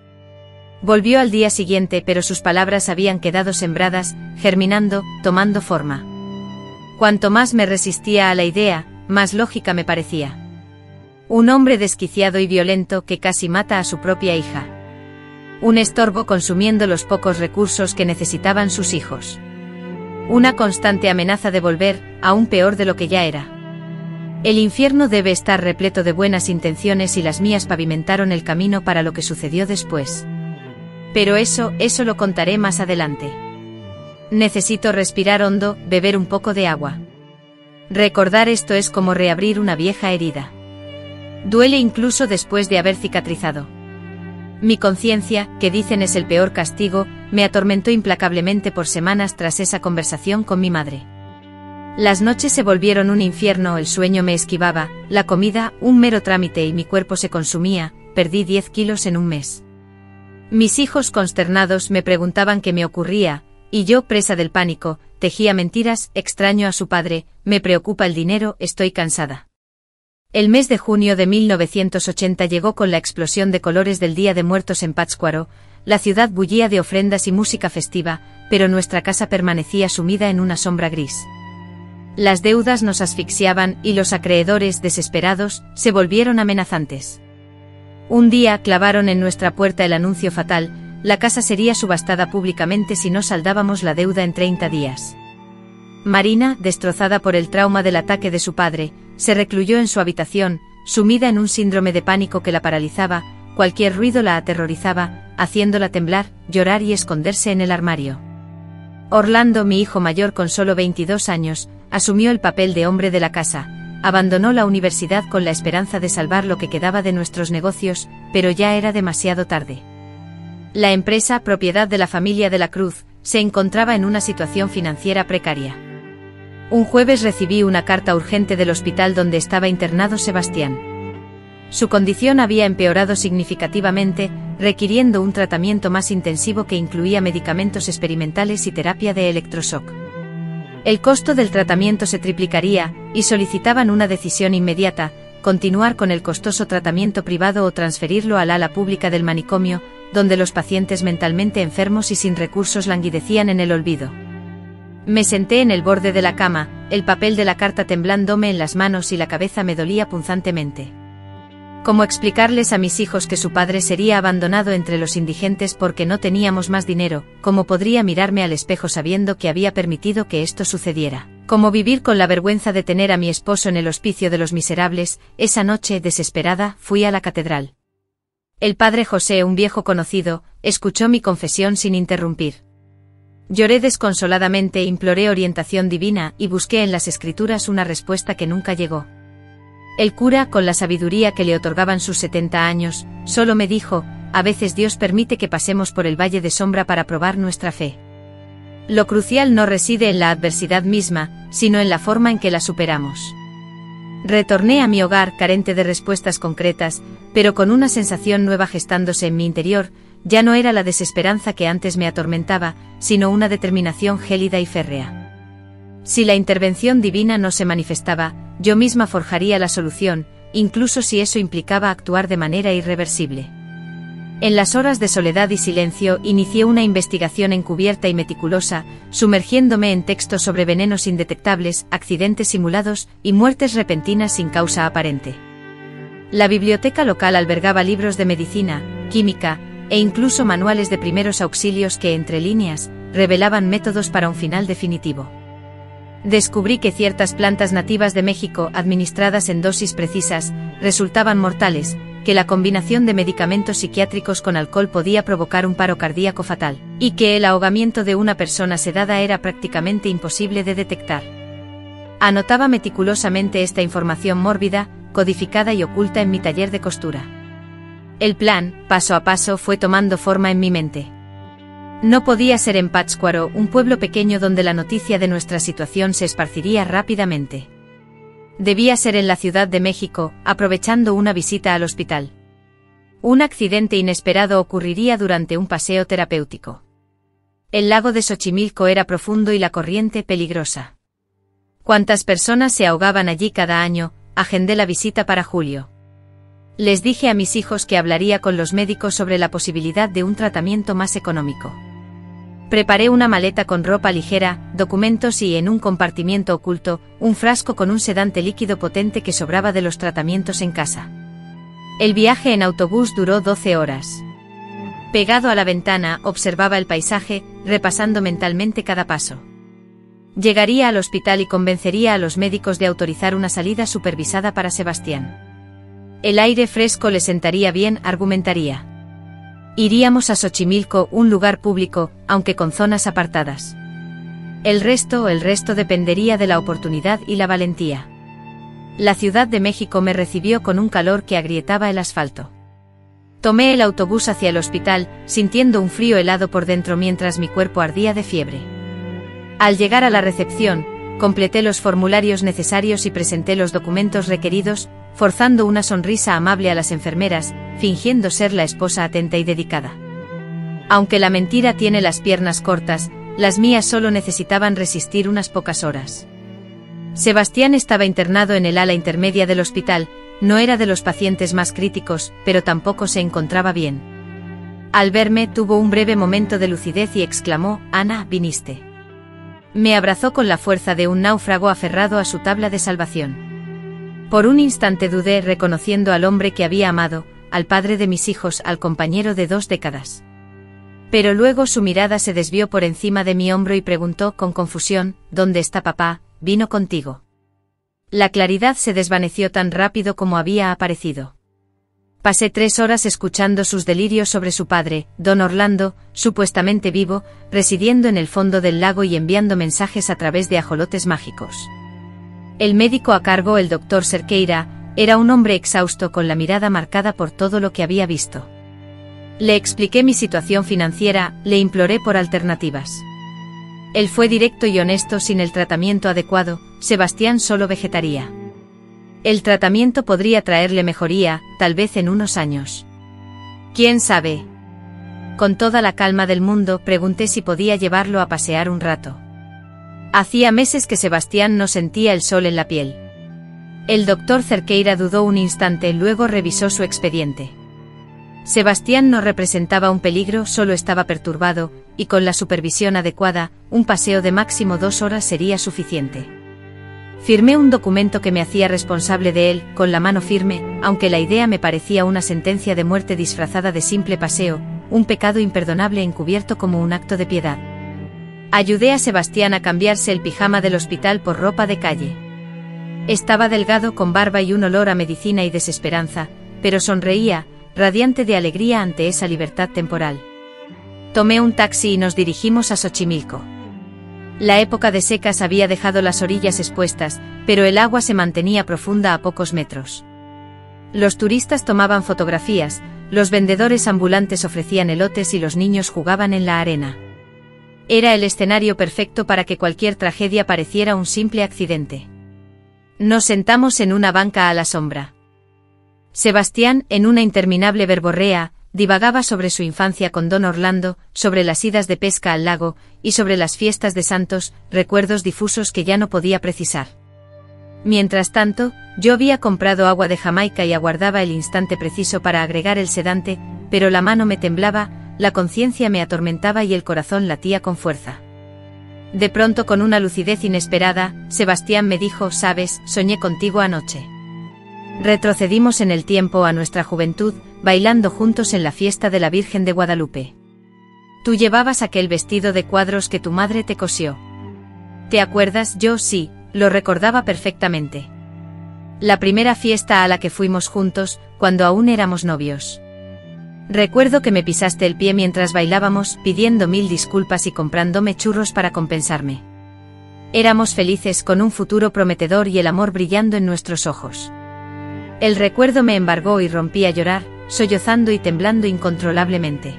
Volvió al día siguiente, pero sus palabras habían quedado sembradas, germinando, tomando forma. Cuanto más me resistía a la idea, más lógica me parecía. Un hombre desquiciado y violento que casi mata a su propia hija. Un estorbo consumiendo los pocos recursos que necesitaban sus hijos. Una constante amenaza de volver, aún peor de lo que ya era. El infierno debe estar repleto de buenas intenciones y las mías pavimentaron el camino para lo que sucedió después. Pero eso lo contaré más adelante. Necesito respirar hondo, beber un poco de agua. Recordar esto es como reabrir una vieja herida. Duele incluso después de haber cicatrizado. Mi conciencia, que dicen es el peor castigo, me atormentó implacablemente por semanas tras esa conversación con mi madre. Las noches se volvieron un infierno, el sueño me esquivaba, la comida, un mero trámite y mi cuerpo se consumía, perdí 10 kilos en un mes. Mis hijos consternados me preguntaban qué me ocurría, y yo, presa del pánico, tejía mentiras, extraño a su padre, me preocupa el dinero, estoy cansada. El mes de junio de 1980 llegó con la explosión de colores del Día de Muertos en Pátzcuaro, la ciudad bullía de ofrendas y música festiva, pero nuestra casa permanecía sumida en una sombra gris. Las deudas nos asfixiaban y los acreedores, desesperados, se volvieron amenazantes. Un día clavaron en nuestra puerta el anuncio fatal: la casa sería subastada públicamente si no saldábamos la deuda en 30 días. Marina, destrozada por el trauma del ataque de su padre, se recluyó en su habitación, sumida en un síndrome de pánico que la paralizaba, cualquier ruido la aterrorizaba, haciéndola temblar, llorar y esconderse en el armario. Orlando, mi hijo mayor con solo 22 años, asumió el papel de hombre de la casa, abandonó la universidad con la esperanza de salvar lo que quedaba de nuestros negocios, pero ya era demasiado tarde. La empresa, propiedad de la familia de la Cruz, se encontraba en una situación financiera precaria. Un jueves recibí una carta urgente del hospital donde estaba internado Sebastián. Su condición había empeorado significativamente, requiriendo un tratamiento más intensivo que incluía medicamentos experimentales y terapia de electroshock. El costo del tratamiento se triplicaría, y solicitaban una decisión inmediata: continuar con el costoso tratamiento privado o transferirlo al ala pública del manicomio, donde los pacientes mentalmente enfermos y sin recursos languidecían en el olvido. Me senté en el borde de la cama, el papel de la carta temblándome en las manos y la cabeza me dolía punzantemente. ¿Cómo explicarles a mis hijos que su padre sería abandonado entre los indigentes porque no teníamos más dinero? ¿Cómo podría mirarme al espejo sabiendo que había permitido que esto sucediera? ¿Cómo vivir con la vergüenza de tener a mi esposo en el hospicio de los miserables? Esa noche, desesperada, fui a la catedral. El padre José, un viejo conocido, escuchó mi confesión sin interrumpir. Lloré desconsoladamente, imploré orientación divina y busqué en las escrituras una respuesta que nunca llegó. El cura, con la sabiduría que le otorgaban sus 70 años, solo me dijo: a veces Dios permite que pasemos por el valle de sombra para probar nuestra fe. Lo crucial no reside en la adversidad misma, sino en la forma en que la superamos. Retorné a mi hogar carente de respuestas concretas, pero con una sensación nueva gestándose en mi interior. Ya no era la desesperanza que antes me atormentaba, sino una determinación gélida y férrea. Si la intervención divina no se manifestaba, yo misma forjaría la solución, incluso si eso implicaba actuar de manera irreversible. En las horas de soledad y silencio inicié una investigación encubierta y meticulosa, sumergiéndome en textos sobre venenos indetectables, accidentes simulados y muertes repentinas sin causa aparente. La biblioteca local albergaba libros de medicina, química, e incluso manuales de primeros auxilios que, entre líneas, revelaban métodos para un final definitivo. Descubrí que ciertas plantas nativas de México, administradas en dosis precisas, resultaban mortales, que la combinación de medicamentos psiquiátricos con alcohol podía provocar un paro cardíaco fatal, y que el ahogamiento de una persona sedada era prácticamente imposible de detectar. Anotaba meticulosamente esta información mórbida, codificada y oculta en mi taller de costura. El plan, paso a paso, fue tomando forma en mi mente. No podía ser en Pátzcuaro, un pueblo pequeño donde la noticia de nuestra situación se esparciría rápidamente. Debía ser en la Ciudad de México, aprovechando una visita al hospital. Un accidente inesperado ocurriría durante un paseo terapéutico. El lago de Xochimilco era profundo y la corriente peligrosa. ¿Cuántas personas se ahogaban allí cada año? Agendé la visita para julio. Les dije a mis hijos que hablaría con los médicos sobre la posibilidad de un tratamiento más económico. Preparé una maleta con ropa ligera, documentos y, en un compartimiento oculto, un frasco con un sedante líquido potente que sobraba de los tratamientos en casa. El viaje en autobús duró 12 horas. Pegado a la ventana, observaba el paisaje, repasando mentalmente cada paso. Llegaría al hospital y convencería a los médicos de autorizar una salida supervisada para Sebastián. El aire fresco le sentaría bien, argumentaría. Iríamos a Xochimilco, un lugar público, aunque con zonas apartadas. El resto dependería de la oportunidad y la valentía. La Ciudad de México me recibió con un calor que agrietaba el asfalto. Tomé el autobús hacia el hospital, sintiendo un frío helado por dentro mientras mi cuerpo ardía de fiebre. Al llegar a la recepción, completé los formularios necesarios y presenté los documentos requeridos, forzando una sonrisa amable a las enfermeras, fingiendo ser la esposa atenta y dedicada. Aunque la mentira tiene las piernas cortas, las mías solo necesitaban resistir unas pocas horas. Sebastián estaba internado en el ala intermedia del hospital, no era de los pacientes más críticos, pero tampoco se encontraba bien. Al verme tuvo un breve momento de lucidez y exclamó: «Ana, viniste». Me abrazó con la fuerza de un náufrago aferrado a su tabla de salvación. Por un instante dudé, reconociendo al hombre que había amado, al padre de mis hijos, al compañero de 2 décadas. Pero luego su mirada se desvió por encima de mi hombro y preguntó con confusión: «¿Dónde está papá? ¿Vino contigo?». La claridad se desvaneció tan rápido como había aparecido. Pasé 3 horas escuchando sus delirios sobre su padre, don Orlando, supuestamente vivo, residiendo en el fondo del lago y enviando mensajes a través de ajolotes mágicos. El médico a cargo, el doctor Cerqueira, era un hombre exhausto con la mirada marcada por todo lo que había visto. Le expliqué mi situación financiera, le imploré por alternativas. Él fue directo y honesto: sin el tratamiento adecuado, Sebastián solo vegetaría. El tratamiento podría traerle mejoría, tal vez en unos años. ¿Quién sabe? Con toda la calma del mundo, pregunté si podía llevarlo a pasear un rato. Hacía meses que Sebastián no sentía el sol en la piel. El doctor Cerqueira dudó un instante, luego revisó su expediente. Sebastián no representaba un peligro, solo estaba perturbado, y con la supervisión adecuada, un paseo de máximo 2 horas sería suficiente. Firmé un documento que me hacía responsable de él, con la mano firme, aunque la idea me parecía una sentencia de muerte disfrazada de simple paseo, un pecado imperdonable encubierto como un acto de piedad. Ayudé a Sebastián a cambiarse el pijama del hospital por ropa de calle. Estaba delgado, con barba y un olor a medicina y desesperanza, pero sonreía, radiante de alegría ante esa libertad temporal. Tomé un taxi y nos dirigimos a Xochimilco. La época de secas había dejado las orillas expuestas, pero el agua se mantenía profunda a pocos metros. Los turistas tomaban fotografías, los vendedores ambulantes ofrecían elotes y los niños jugaban en la arena. Era el escenario perfecto para que cualquier tragedia pareciera un simple accidente. Nos sentamos en una banca a la sombra. Sebastián, en una interminable verborrea, divagaba sobre su infancia con don Orlando, sobre las idas de pesca al lago, y sobre las fiestas de santos, recuerdos difusos que ya no podía precisar. Mientras tanto, yo había comprado agua de Jamaica y aguardaba el instante preciso para agregar el sedante, pero la mano me temblaba, la conciencia me atormentaba y el corazón latía con fuerza. De pronto, con una lucidez inesperada, Sebastián me dijo: «Sabes, soñé contigo anoche». Retrocedimos en el tiempo a nuestra juventud, bailando juntos en la fiesta de la Virgen de Guadalupe. Tú llevabas aquel vestido de cuadros que tu madre te cosió. ¿Te acuerdas? Yo sí, lo recordaba perfectamente. La primera fiesta a la que fuimos juntos, cuando aún éramos novios. Recuerdo que me pisaste el pie mientras bailábamos, pidiendo 1000 disculpas y comprándome churros para compensarme. Éramos felices, con un futuro prometedor y el amor brillando en nuestros ojos. El recuerdo me embargó y rompí a llorar, sollozando y temblando incontrolablemente.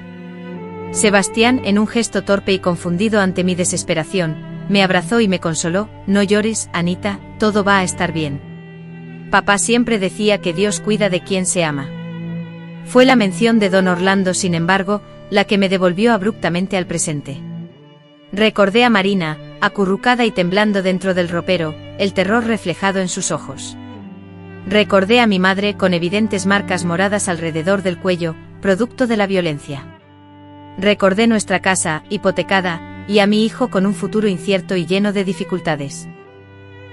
Sebastián, en un gesto torpe y confundido ante mi desesperación, me abrazó y me consoló: «No llores, Anita, todo va a estar bien. Papá siempre decía que Dios cuida de quien se ama». Fue la mención de don Orlando, sin embargo, la que me devolvió abruptamente al presente. Recordé a Marina, acurrucada y temblando dentro del ropero, el terror reflejado en sus ojos. Recordé a mi madre con evidentes marcas moradas alrededor del cuello, producto de la violencia. Recordé nuestra casa, hipotecada, y a mi hijo con un futuro incierto y lleno de dificultades.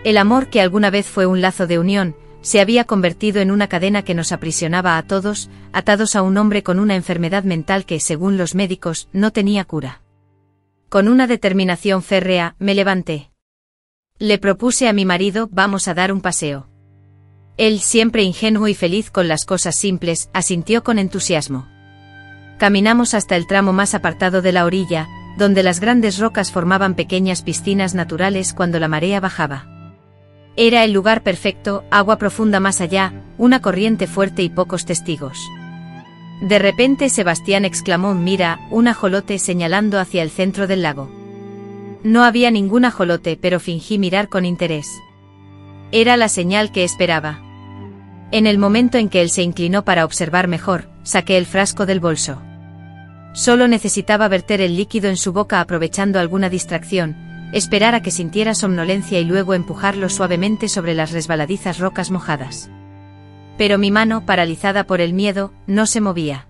El amor que alguna vez fue un lazo de unión, se había convertido en una cadena que nos aprisionaba a todos, atados a un hombre con una enfermedad mental que, según los médicos, no tenía cura. Con una determinación férrea, me levanté. Le propuse a mi marido, vamos a dar un paseo. Él, siempre ingenuo y feliz con las cosas simples, asintió con entusiasmo. Caminamos hasta el tramo más apartado de la orilla, donde las grandes rocas formaban pequeñas piscinas naturales cuando la marea bajaba. Era el lugar perfecto, agua profunda más allá, una corriente fuerte y pocos testigos. De repente Sebastián exclamó: «Mira, un ajolote», señalando hacia el centro del lago. No había ningún ajolote, pero fingí mirar con interés. Era la señal que esperaba. En el momento en que él se inclinó para observar mejor, saqué el frasco del bolso. Solo necesitaba verter el líquido en su boca aprovechando alguna distracción, esperar a que sintiera somnolencia y luego empujarlo suavemente sobre las resbaladizas rocas mojadas. Pero mi mano, paralizada por el miedo, no se movía.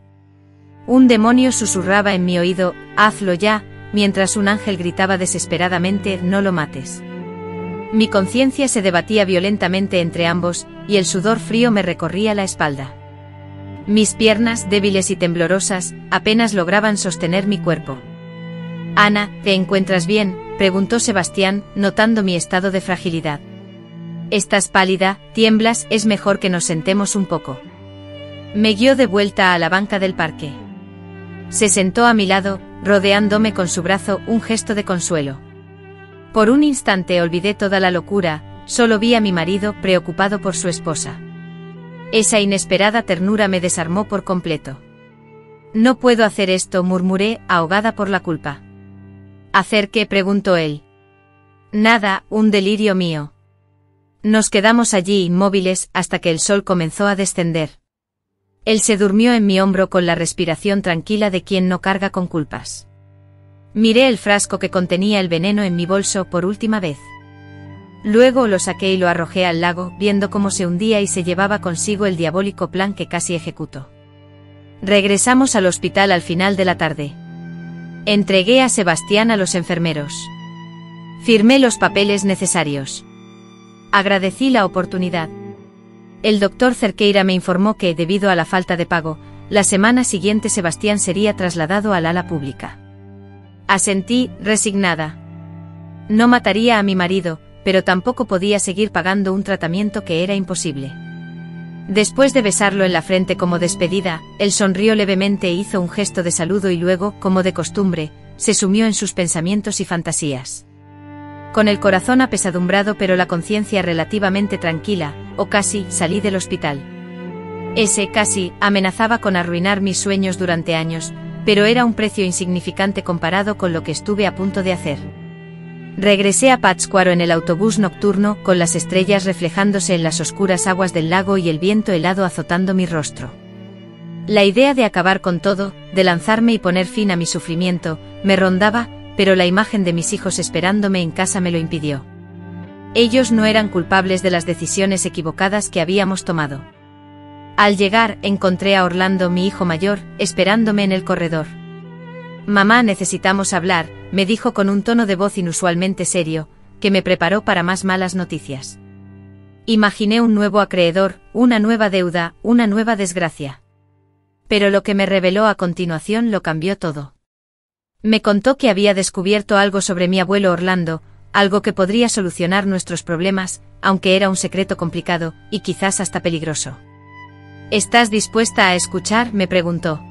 Un demonio susurraba en mi oído: «Hazlo ya», mientras un ángel gritaba desesperadamente: «No lo mates». Mi conciencia se debatía violentamente entre ambos, y el sudor frío me recorría la espalda. Mis piernas, débiles y temblorosas, apenas lograban sostener mi cuerpo. «Ana, ¿te encuentras bien?», preguntó Sebastián, notando mi estado de fragilidad. «Estás pálida, tiemblas, es mejor que nos sentemos un poco». Me guió de vuelta a la banca del parque. Se sentó a mi lado, rodeándome con su brazo, un gesto de consuelo. Por un instante olvidé toda la locura, solo vi a mi marido preocupado por su esposa. Esa inesperada ternura me desarmó por completo. «No puedo hacer esto», murmuré, ahogada por la culpa. «¿Hacer qué?», preguntó él. «Nada, un delirio mío». Nos quedamos allí inmóviles hasta que el sol comenzó a descender. Él se durmió en mi hombro con la respiración tranquila de quien no carga con culpas. Miré el frasco que contenía el veneno en mi bolso por última vez. Luego lo saqué y lo arrojé al lago, viendo cómo se hundía y se llevaba consigo el diabólico plan que casi ejecutó. Regresamos al hospital al final de la tarde. Entregué a Sebastián a los enfermeros. Firmé los papeles necesarios. Agradecí la oportunidad. El doctor Cerqueira me informó que, debido a la falta de pago, la semana siguiente Sebastián sería trasladado al ala pública. Asentí, resignada. No mataría a mi marido, pero tampoco podía seguir pagando un tratamiento que era imposible. Después de besarlo en la frente como despedida, él sonrió levemente e hizo un gesto de saludo y luego, como de costumbre, se sumió en sus pensamientos y fantasías. Con el corazón apesadumbrado pero la conciencia relativamente tranquila, o casi, salí del hospital. Ese casi amenazaba con arruinar mis sueños durante años, pero era un precio insignificante comparado con lo que estuve a punto de hacer. Regresé a Pátzcuaro en el autobús nocturno, con las estrellas reflejándose en las oscuras aguas del lago y el viento helado azotando mi rostro. La idea de acabar con todo, de lanzarme y poner fin a mi sufrimiento, me rondaba, pero la imagen de mis hijos esperándome en casa me lo impidió. Ellos no eran culpables de las decisiones equivocadas que habíamos tomado. Al llegar, encontré a Orlando, mi hijo mayor, esperándome en el corredor. «Mamá, necesitamos hablar», me dijo con un tono de voz inusualmente serio, que me preparó para más malas noticias. Imaginé un nuevo acreedor, una nueva deuda, una nueva desgracia. Pero lo que me reveló a continuación lo cambió todo. Me contó que había descubierto algo sobre mi abuelo Orlando, algo que podría solucionar nuestros problemas, aunque era un secreto complicado, y quizás hasta peligroso. «¿Estás dispuesta a escuchar?», me preguntó.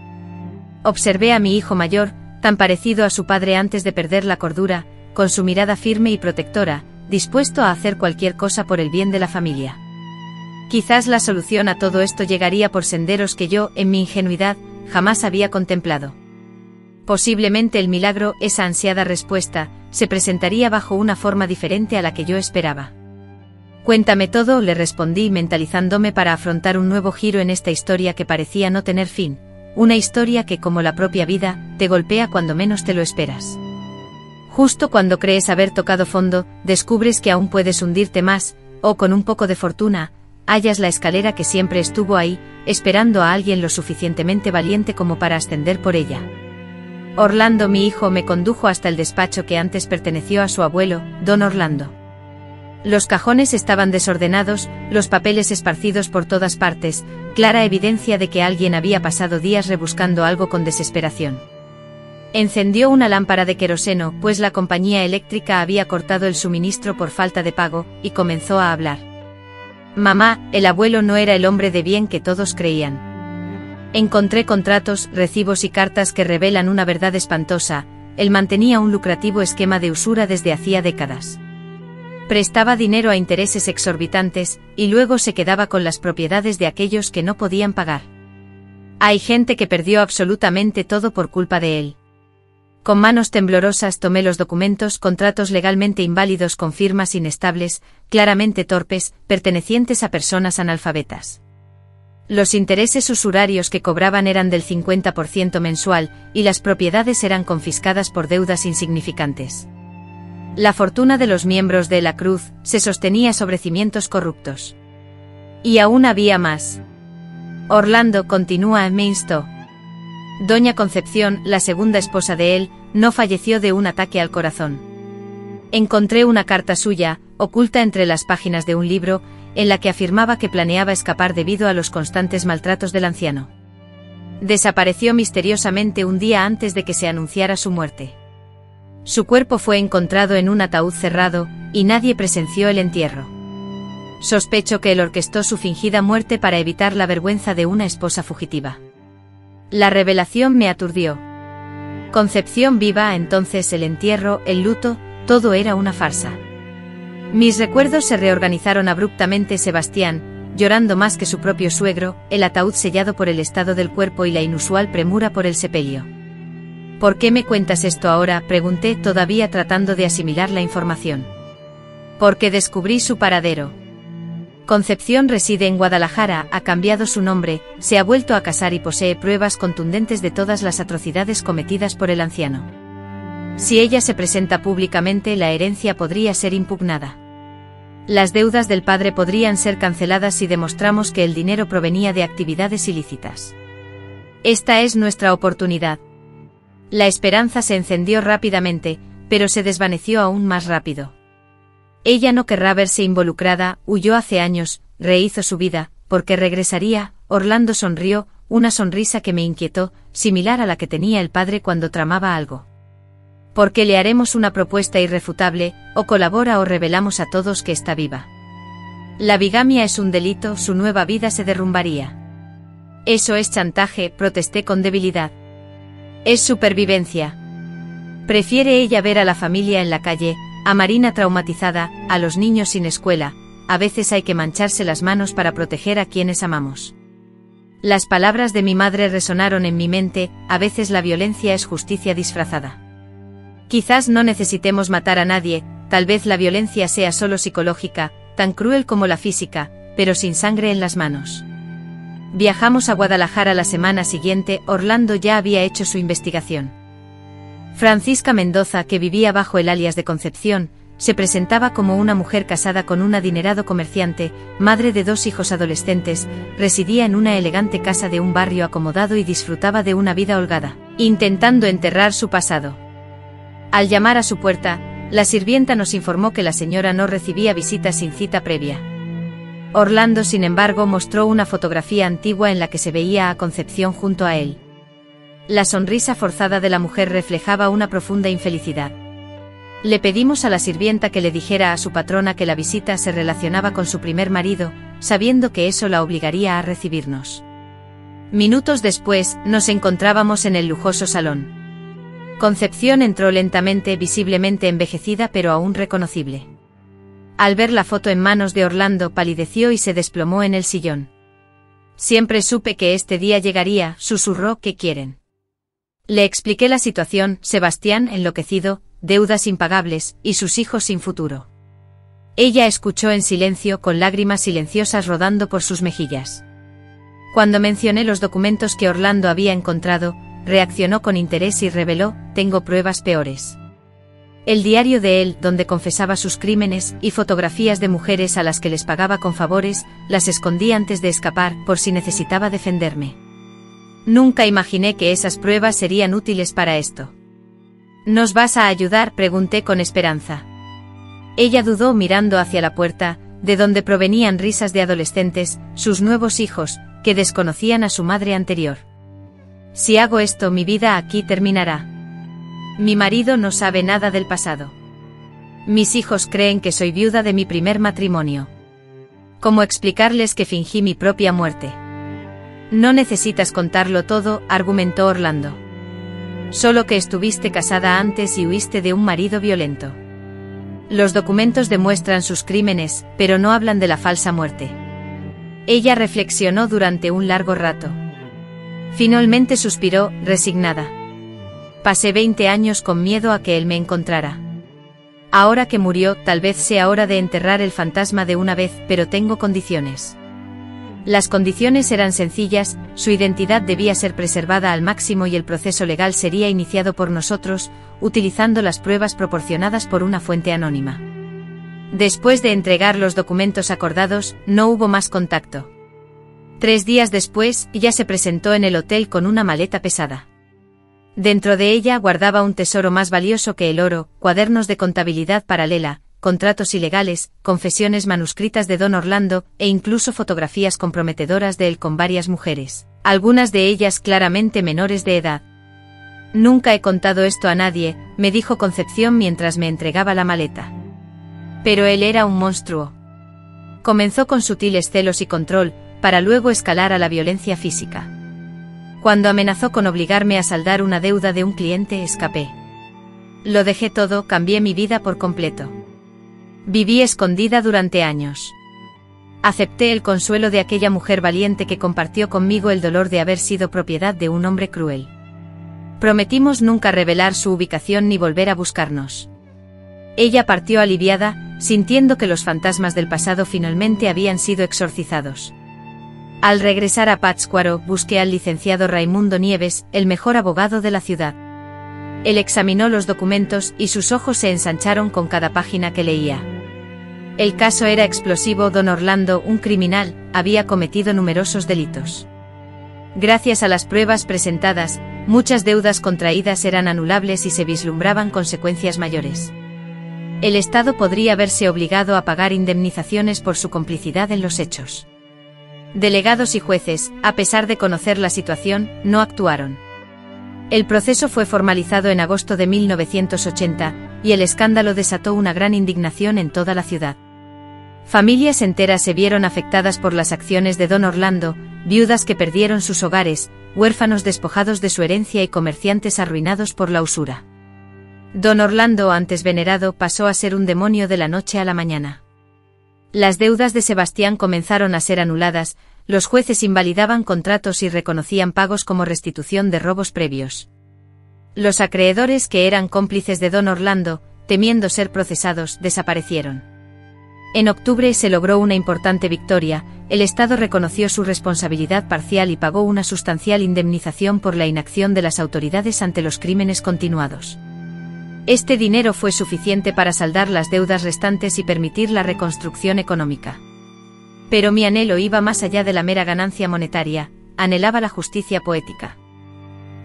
Observé a mi hijo mayor, tan parecido a su padre antes de perder la cordura, con su mirada firme y protectora, dispuesto a hacer cualquier cosa por el bien de la familia. Quizás la solución a todo esto llegaría por senderos que yo, en mi ingenuidad, jamás había contemplado. Posiblemente el milagro, esa ansiada respuesta, se presentaría bajo una forma diferente a la que yo esperaba. «Cuéntame todo», le respondí, mentalizándome para afrontar un nuevo giro en esta historia que parecía no tener fin. Una historia que, como la propia vida, te golpea cuando menos te lo esperas. Justo cuando crees haber tocado fondo, descubres que aún puedes hundirte más, o con un poco de fortuna, hallas la escalera que siempre estuvo ahí, esperando a alguien lo suficientemente valiente como para ascender por ella. Orlando, mi hijo, me condujo hasta el despacho que antes perteneció a su abuelo, don Orlando. Los cajones estaban desordenados, los papeles esparcidos por todas partes, clara evidencia de que alguien había pasado días rebuscando algo con desesperación. Encendió una lámpara de queroseno, pues la compañía eléctrica había cortado el suministro por falta de pago, y comenzó a hablar. Mamá, el abuelo no era el hombre de bien que todos creían. Encontré contratos, recibos y cartas que revelan una verdad espantosa: él mantenía un lucrativo esquema de usura desde hacía décadas. Prestaba dinero a intereses exorbitantes, y luego se quedaba con las propiedades de aquellos que no podían pagar. Hay gente que perdió absolutamente todo por culpa de él. Con manos temblorosas tomé los documentos, contratos legalmente inválidos con firmas inestables, claramente torpes, pertenecientes a personas analfabetas. Los intereses usurarios que cobraban eran del 50% mensual, y las propiedades eran confiscadas por deudas insignificantes. La fortuna de los miembros de la Cruz se sostenía sobre cimientos corruptos. Y aún había más. Orlando, continúa, me instó. Doña Concepción, la segunda esposa de él, no falleció de un ataque al corazón. Encontré una carta suya, oculta entre las páginas de un libro, en la que afirmaba que planeaba escapar debido a los constantes maltratos del anciano. Desapareció misteriosamente un día antes de que se anunciara su muerte. Su cuerpo fue encontrado en un ataúd cerrado, y nadie presenció el entierro. Sospecho que él orquestó su fingida muerte para evitar la vergüenza de una esposa fugitiva. La revelación me aturdió. Concepción viva, entonces el entierro, el luto, todo era una farsa. Mis recuerdos se reorganizaron abruptamente. Sebastián, llorando más que su propio suegro, el ataúd sellado por el estado del cuerpo y la inusual premura por el sepelio. ¿Por qué me cuentas esto ahora?, pregunté, todavía tratando de asimilar la información. Porque descubrí su paradero. Concepción reside en Guadalajara, ha cambiado su nombre, se ha vuelto a casar y posee pruebas contundentes de todas las atrocidades cometidas por el anciano. Si ella se presenta públicamente, la herencia podría ser impugnada. Las deudas del padre podrían ser canceladas si demostramos que el dinero provenía de actividades ilícitas. Esta es nuestra oportunidad. La esperanza se encendió rápidamente, pero se desvaneció aún más rápido. Ella no querrá verse involucrada, huyó hace años, rehizo su vida, porque regresaría. Orlando sonrió, una sonrisa que me inquietó, similar a la que tenía el padre cuando tramaba algo. Porque le haremos una propuesta irrefutable, o colabora o revelamos a todos que está viva. La bigamia es un delito, su nueva vida se derrumbaría. Eso es chantaje, protesté con debilidad. Es supervivencia. Prefiere ella ver a la familia en la calle, a Marina traumatizada, a los niños sin escuela. A veces hay que mancharse las manos para proteger a quienes amamos. Las palabras de mi madre resonaron en mi mente: a veces la violencia es justicia disfrazada. Quizás no necesitemos matar a nadie, tal vez la violencia sea solo psicológica, tan cruel como la física, pero sin sangre en las manos. Viajamos a Guadalajara la semana siguiente. Orlando ya había hecho su investigación. Francisca Mendoza, que vivía bajo el alias de Concepción, se presentaba como una mujer casada con un adinerado comerciante, madre de 2 hijos adolescentes, residía en una elegante casa de un barrio acomodado y disfrutaba de una vida holgada, intentando enterrar su pasado. Al llamar a su puerta, la sirvienta nos informó que la señora no recibía visitas sin cita previa. Orlando, sin embargo, mostró una fotografía antigua en la que se veía a Concepción junto a él. La sonrisa forzada de la mujer reflejaba una profunda infelicidad. Le pedimos a la sirvienta que le dijera a su patrona que la visita se relacionaba con su primer marido, sabiendo que eso la obligaría a recibirnos. Minutos después, nos encontrábamos en el lujoso salón. Concepción entró lentamente, visiblemente envejecida pero aún reconocible. Al ver la foto en manos de Orlando, palideció y se desplomó en el sillón. Siempre supe que este día llegaría, susurró. ¿Qué quieren? Le expliqué la situación. Sebastián, enloquecido, deudas impagables, y sus hijos sin futuro. Ella escuchó en silencio, con lágrimas silenciosas rodando por sus mejillas. Cuando mencioné los documentos que Orlando había encontrado, reaccionó con interés y reveló: tengo pruebas peores. El diario de él, donde confesaba sus crímenes, y fotografías de mujeres a las que les pagaba con favores, las escondí antes de escapar, por si necesitaba defenderme. Nunca imaginé que esas pruebas serían útiles para esto. ¿Nos vas a ayudar?, pregunté con esperanza. Ella dudó mirando hacia la puerta, de donde provenían risas de adolescentes, sus nuevos hijos, que desconocían a su madre anterior. Si hago esto, mi vida aquí terminará. Mi marido no sabe nada del pasado. Mis hijos creen que soy viuda de mi primer matrimonio. ¿Cómo explicarles que fingí mi propia muerte? No necesitas contarlo todo, argumentó Orlando. Solo que estuviste casada antes y huiste de un marido violento. Los documentos demuestran sus crímenes, pero no hablan de la falsa muerte. Ella reflexionó durante un largo rato. Finalmente suspiró, resignada. Pasé 20 años con miedo a que él me encontrara. Ahora que murió, tal vez sea hora de enterrar el fantasma de una vez, pero tengo condiciones. Las condiciones eran sencillas, su identidad debía ser preservada al máximo y el proceso legal sería iniciado por nosotros, utilizando las pruebas proporcionadas por una fuente anónima. Después de entregar los documentos acordados, no hubo más contacto. 3 días después, ella se presentó en el hotel con una maleta pesada. Dentro de ella guardaba un tesoro más valioso que el oro, cuadernos de contabilidad paralela, contratos ilegales, confesiones manuscritas de Don Orlando, e incluso fotografías comprometedoras de él con varias mujeres, algunas de ellas claramente menores de edad. Nunca he contado esto a nadie, me dijo Concepción mientras me entregaba la maleta. Pero él era un monstruo. Comenzó con sutiles celos y control, para luego escalar a la violencia física. Cuando amenazó con obligarme a saldar una deuda de un cliente, escapé. Lo dejé todo, cambié mi vida por completo. Viví escondida durante años. Acepté el consuelo de aquella mujer valiente que compartió conmigo el dolor de haber sido propiedad de un hombre cruel. Prometimos nunca revelar su ubicación ni volver a buscarnos. Ella partió aliviada, sintiendo que los fantasmas del pasado finalmente habían sido exorcizados. Al regresar a Pátzcuaro, busqué al licenciado Raimundo Nieves, el mejor abogado de la ciudad. Él examinó los documentos y sus ojos se ensancharon con cada página que leía. El caso era explosivo. Don Orlando, un criminal, había cometido numerosos delitos. Gracias a las pruebas presentadas, muchas deudas contraídas eran anulables y se vislumbraban consecuencias mayores. El Estado podría verse obligado a pagar indemnizaciones por su complicidad en los hechos. Delegados y jueces, a pesar de conocer la situación, no actuaron. El proceso fue formalizado en agosto de 1980, y el escándalo desató una gran indignación en toda la ciudad. Familias enteras se vieron afectadas por las acciones de Don Orlando, viudas que perdieron sus hogares, huérfanos despojados de su herencia y comerciantes arruinados por la usura. Don Orlando, antes venerado, pasó a ser un demonio de la noche a la mañana. Las deudas de Sebastián comenzaron a ser anuladas, los jueces invalidaban contratos y reconocían pagos como restitución de robos previos. Los acreedores que eran cómplices de Don Orlando, temiendo ser procesados, desaparecieron. En octubre se logró una importante victoria, el Estado reconoció su responsabilidad parcial y pagó una sustancial indemnización por la inacción de las autoridades ante los crímenes continuados. Este dinero fue suficiente para saldar las deudas restantes y permitir la reconstrucción económica. Pero mi anhelo iba más allá de la mera ganancia monetaria, anhelaba la justicia poética.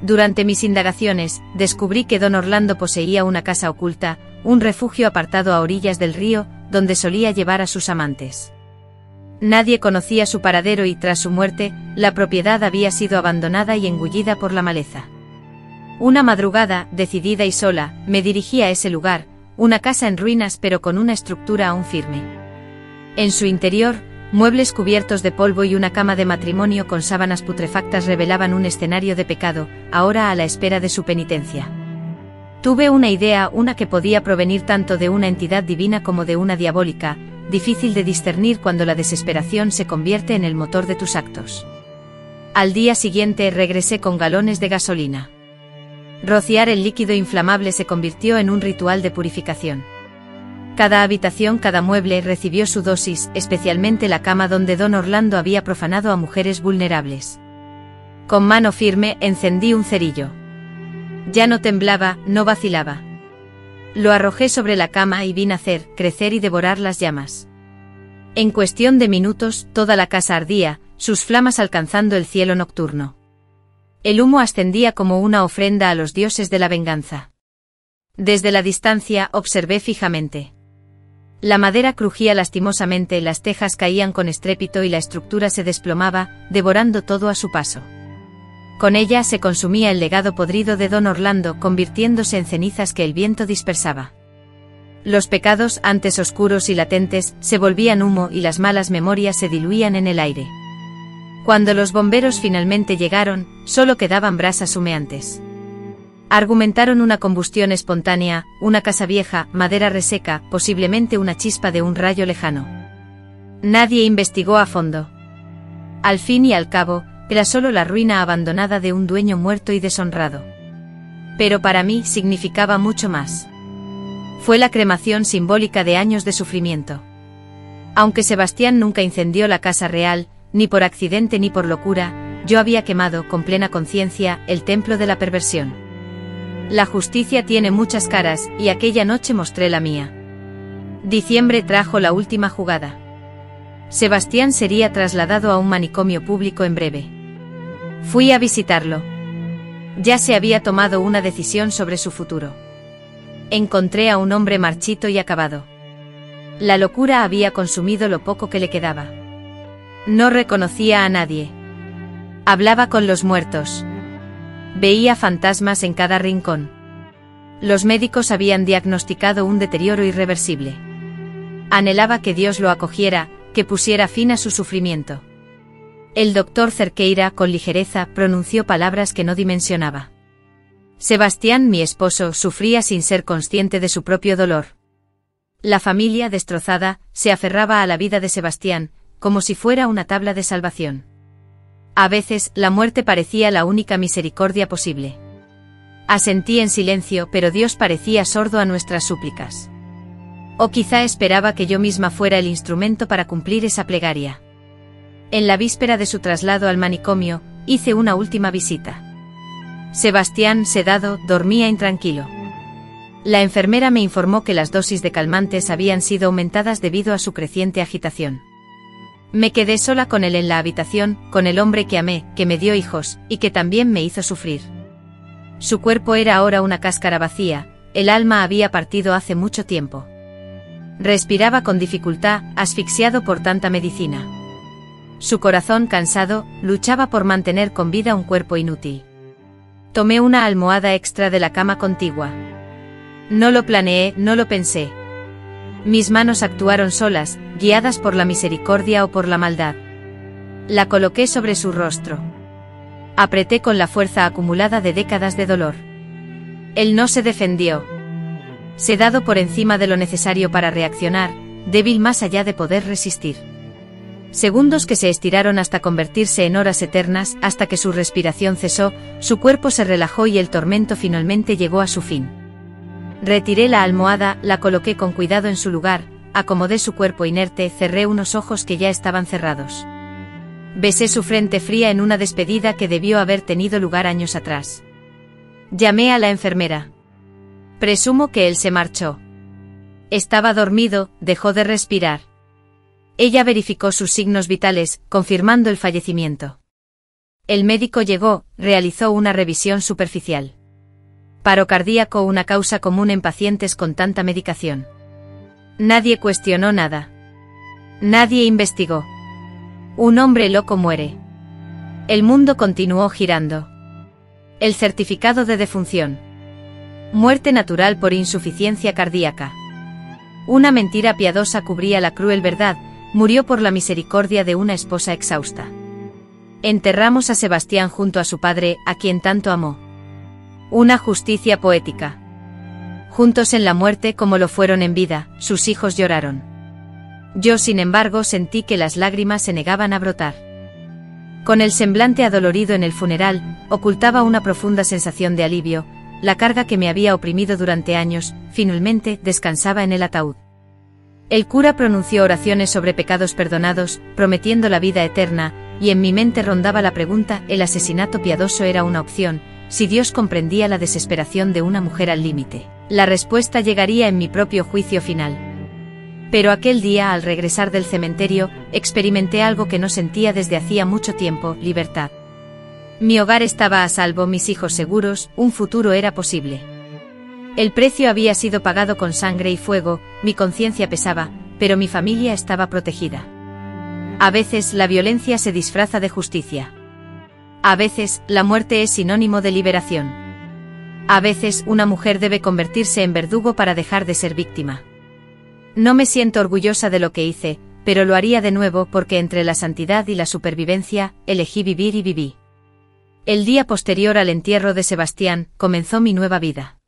Durante mis indagaciones, descubrí que Don Orlando poseía una casa oculta, un refugio apartado a orillas del río, donde solía llevar a sus amantes. Nadie conocía su paradero y tras su muerte, la propiedad había sido abandonada y engullida por la maleza. Una madrugada, decidida y sola, me dirigí a ese lugar, una casa en ruinas pero con una estructura aún firme. En su interior, muebles cubiertos de polvo y una cama de matrimonio con sábanas putrefactas revelaban un escenario de pecado, ahora a la espera de su penitencia. Tuve una idea, una que podía provenir tanto de una entidad divina como de una diabólica, difícil de discernir cuando la desesperación se convierte en el motor de tus actos. Al día siguiente regresé con galones de gasolina. Rociar el líquido inflamable se convirtió en un ritual de purificación. Cada habitación, cada mueble recibió su dosis, especialmente la cama donde Don Orlando había profanado a mujeres vulnerables. Con mano firme encendí un cerillo. Ya no temblaba, no vacilaba. Lo arrojé sobre la cama y vi nacer, crecer y devorar las llamas. En cuestión de minutos, toda la casa ardía, sus flamas alcanzando el cielo nocturno. El humo ascendía como una ofrenda a los dioses de la venganza. Desde la distancia observé fijamente. La madera crujía lastimosamente, las tejas caían con estrépito y la estructura se desplomaba, devorando todo a su paso. Con ella se consumía el legado podrido de don Orlando, convirtiéndose en cenizas que el viento dispersaba. Los pecados, antes oscuros y latentes, se volvían humo y las malas memorias se diluían en el aire. Cuando los bomberos finalmente llegaron, solo quedaban brasas humeantes. Argumentaron una combustión espontánea, una casa vieja, madera reseca, posiblemente una chispa de un rayo lejano. Nadie investigó a fondo. Al fin y al cabo, era solo la ruina abandonada de un dueño muerto y deshonrado. Pero para mí significaba mucho más. Fue la cremación simbólica de años de sufrimiento. Aunque Sebastián nunca incendió la casa real, ni por accidente ni por locura, yo había quemado con plena conciencia el templo de la perversión. La justicia tiene muchas caras, y aquella noche mostré la mía. Diciembre trajo la última jugada. Sebastián sería trasladado a un manicomio público en breve. Fui a visitarlo. Ya se había tomado una decisión sobre su futuro. Encontré a un hombre marchito y acabado. La locura había consumido lo poco que le quedaba. No reconocía a nadie. Hablaba con los muertos. Veía fantasmas en cada rincón. Los médicos habían diagnosticado un deterioro irreversible. Anhelaba que Dios lo acogiera, que pusiera fin a su sufrimiento. El doctor Cerqueira, con ligereza, pronunció palabras que no dimensionaba. Sebastián, mi esposo, sufría sin ser consciente de su propio dolor. La familia, destrozada, se aferraba a la vida de Sebastián, como si fuera una tabla de salvación. A veces, la muerte parecía la única misericordia posible. Asentí en silencio, pero Dios parecía sordo a nuestras súplicas. O quizá esperaba que yo misma fuera el instrumento para cumplir esa plegaria. En la víspera de su traslado al manicomio, hice una última visita. Sebastián, sedado, dormía intranquilo. La enfermera me informó que las dosis de calmantes habían sido aumentadas debido a su creciente agitación. Me quedé sola con él en la habitación, con el hombre que amé, que me dio hijos, y que también me hizo sufrir. Su cuerpo era ahora una cáscara vacía, el alma había partido hace mucho tiempo. Respiraba con dificultad, asfixiado por tanta medicina. Su corazón, cansado, luchaba por mantener con vida un cuerpo inútil. Tomé una almohada extra de la cama contigua. No lo planeé, no lo pensé. Mis manos actuaron solas, guiadas por la misericordia o por la maldad. La coloqué sobre su rostro. Apreté con la fuerza acumulada de décadas de dolor. Él no se defendió. Sedado por encima de lo necesario para reaccionar, débil más allá de poder resistir. Segundos que se estiraron hasta convertirse en horas eternas, hasta que su respiración cesó, su cuerpo se relajó y el tormento finalmente llegó a su fin. Retiré la almohada, la coloqué con cuidado en su lugar, acomodé su cuerpo inerte, cerré unos ojos que ya estaban cerrados. Besé su frente fría en una despedida que debió haber tenido lugar años atrás. Llamé a la enfermera. Presumo que él se marchó. Estaba dormido, dejó de respirar. Ella verificó sus signos vitales, confirmando el fallecimiento. El médico llegó, realizó una revisión superficial. Paro cardíaco, una causa común en pacientes con tanta medicación. Nadie cuestionó nada. Nadie investigó. Un hombre loco muere. El mundo continuó girando. El certificado de defunción. Muerte natural por insuficiencia cardíaca. Una mentira piadosa cubría la cruel verdad, murió por la misericordia de una esposa exhausta. Enterramos a Sebastián junto a su padre, a quien tanto amó. Una justicia poética. Juntos en la muerte como lo fueron en vida, sus hijos lloraron. Yo, sin embargo, sentí que las lágrimas se negaban a brotar. Con el semblante adolorido en el funeral, ocultaba una profunda sensación de alivio, la carga que me había oprimido durante años, finalmente descansaba en el ataúd. El cura pronunció oraciones sobre pecados perdonados, prometiendo la vida eterna, y en mi mente rondaba la pregunta: ¿el asesinato piadoso era una opción, si Dios comprendía la desesperación de una mujer al límite? La respuesta llegaría en mi propio juicio final. Pero aquel día, al regresar del cementerio, experimenté algo que no sentía desde hacía mucho tiempo: libertad. Mi hogar estaba a salvo, mis hijos seguros, un futuro era posible. El precio había sido pagado con sangre y fuego, mi conciencia pesaba, pero mi familia estaba protegida. A veces la violencia se disfraza de justicia. A veces la muerte es sinónimo de liberación. A veces una mujer debe convertirse en verdugo para dejar de ser víctima. No me siento orgullosa de lo que hice, pero lo haría de nuevo porque entre la santidad y la supervivencia, elegí vivir y viví. El día posterior al entierro de Sebastián, comenzó mi nueva vida.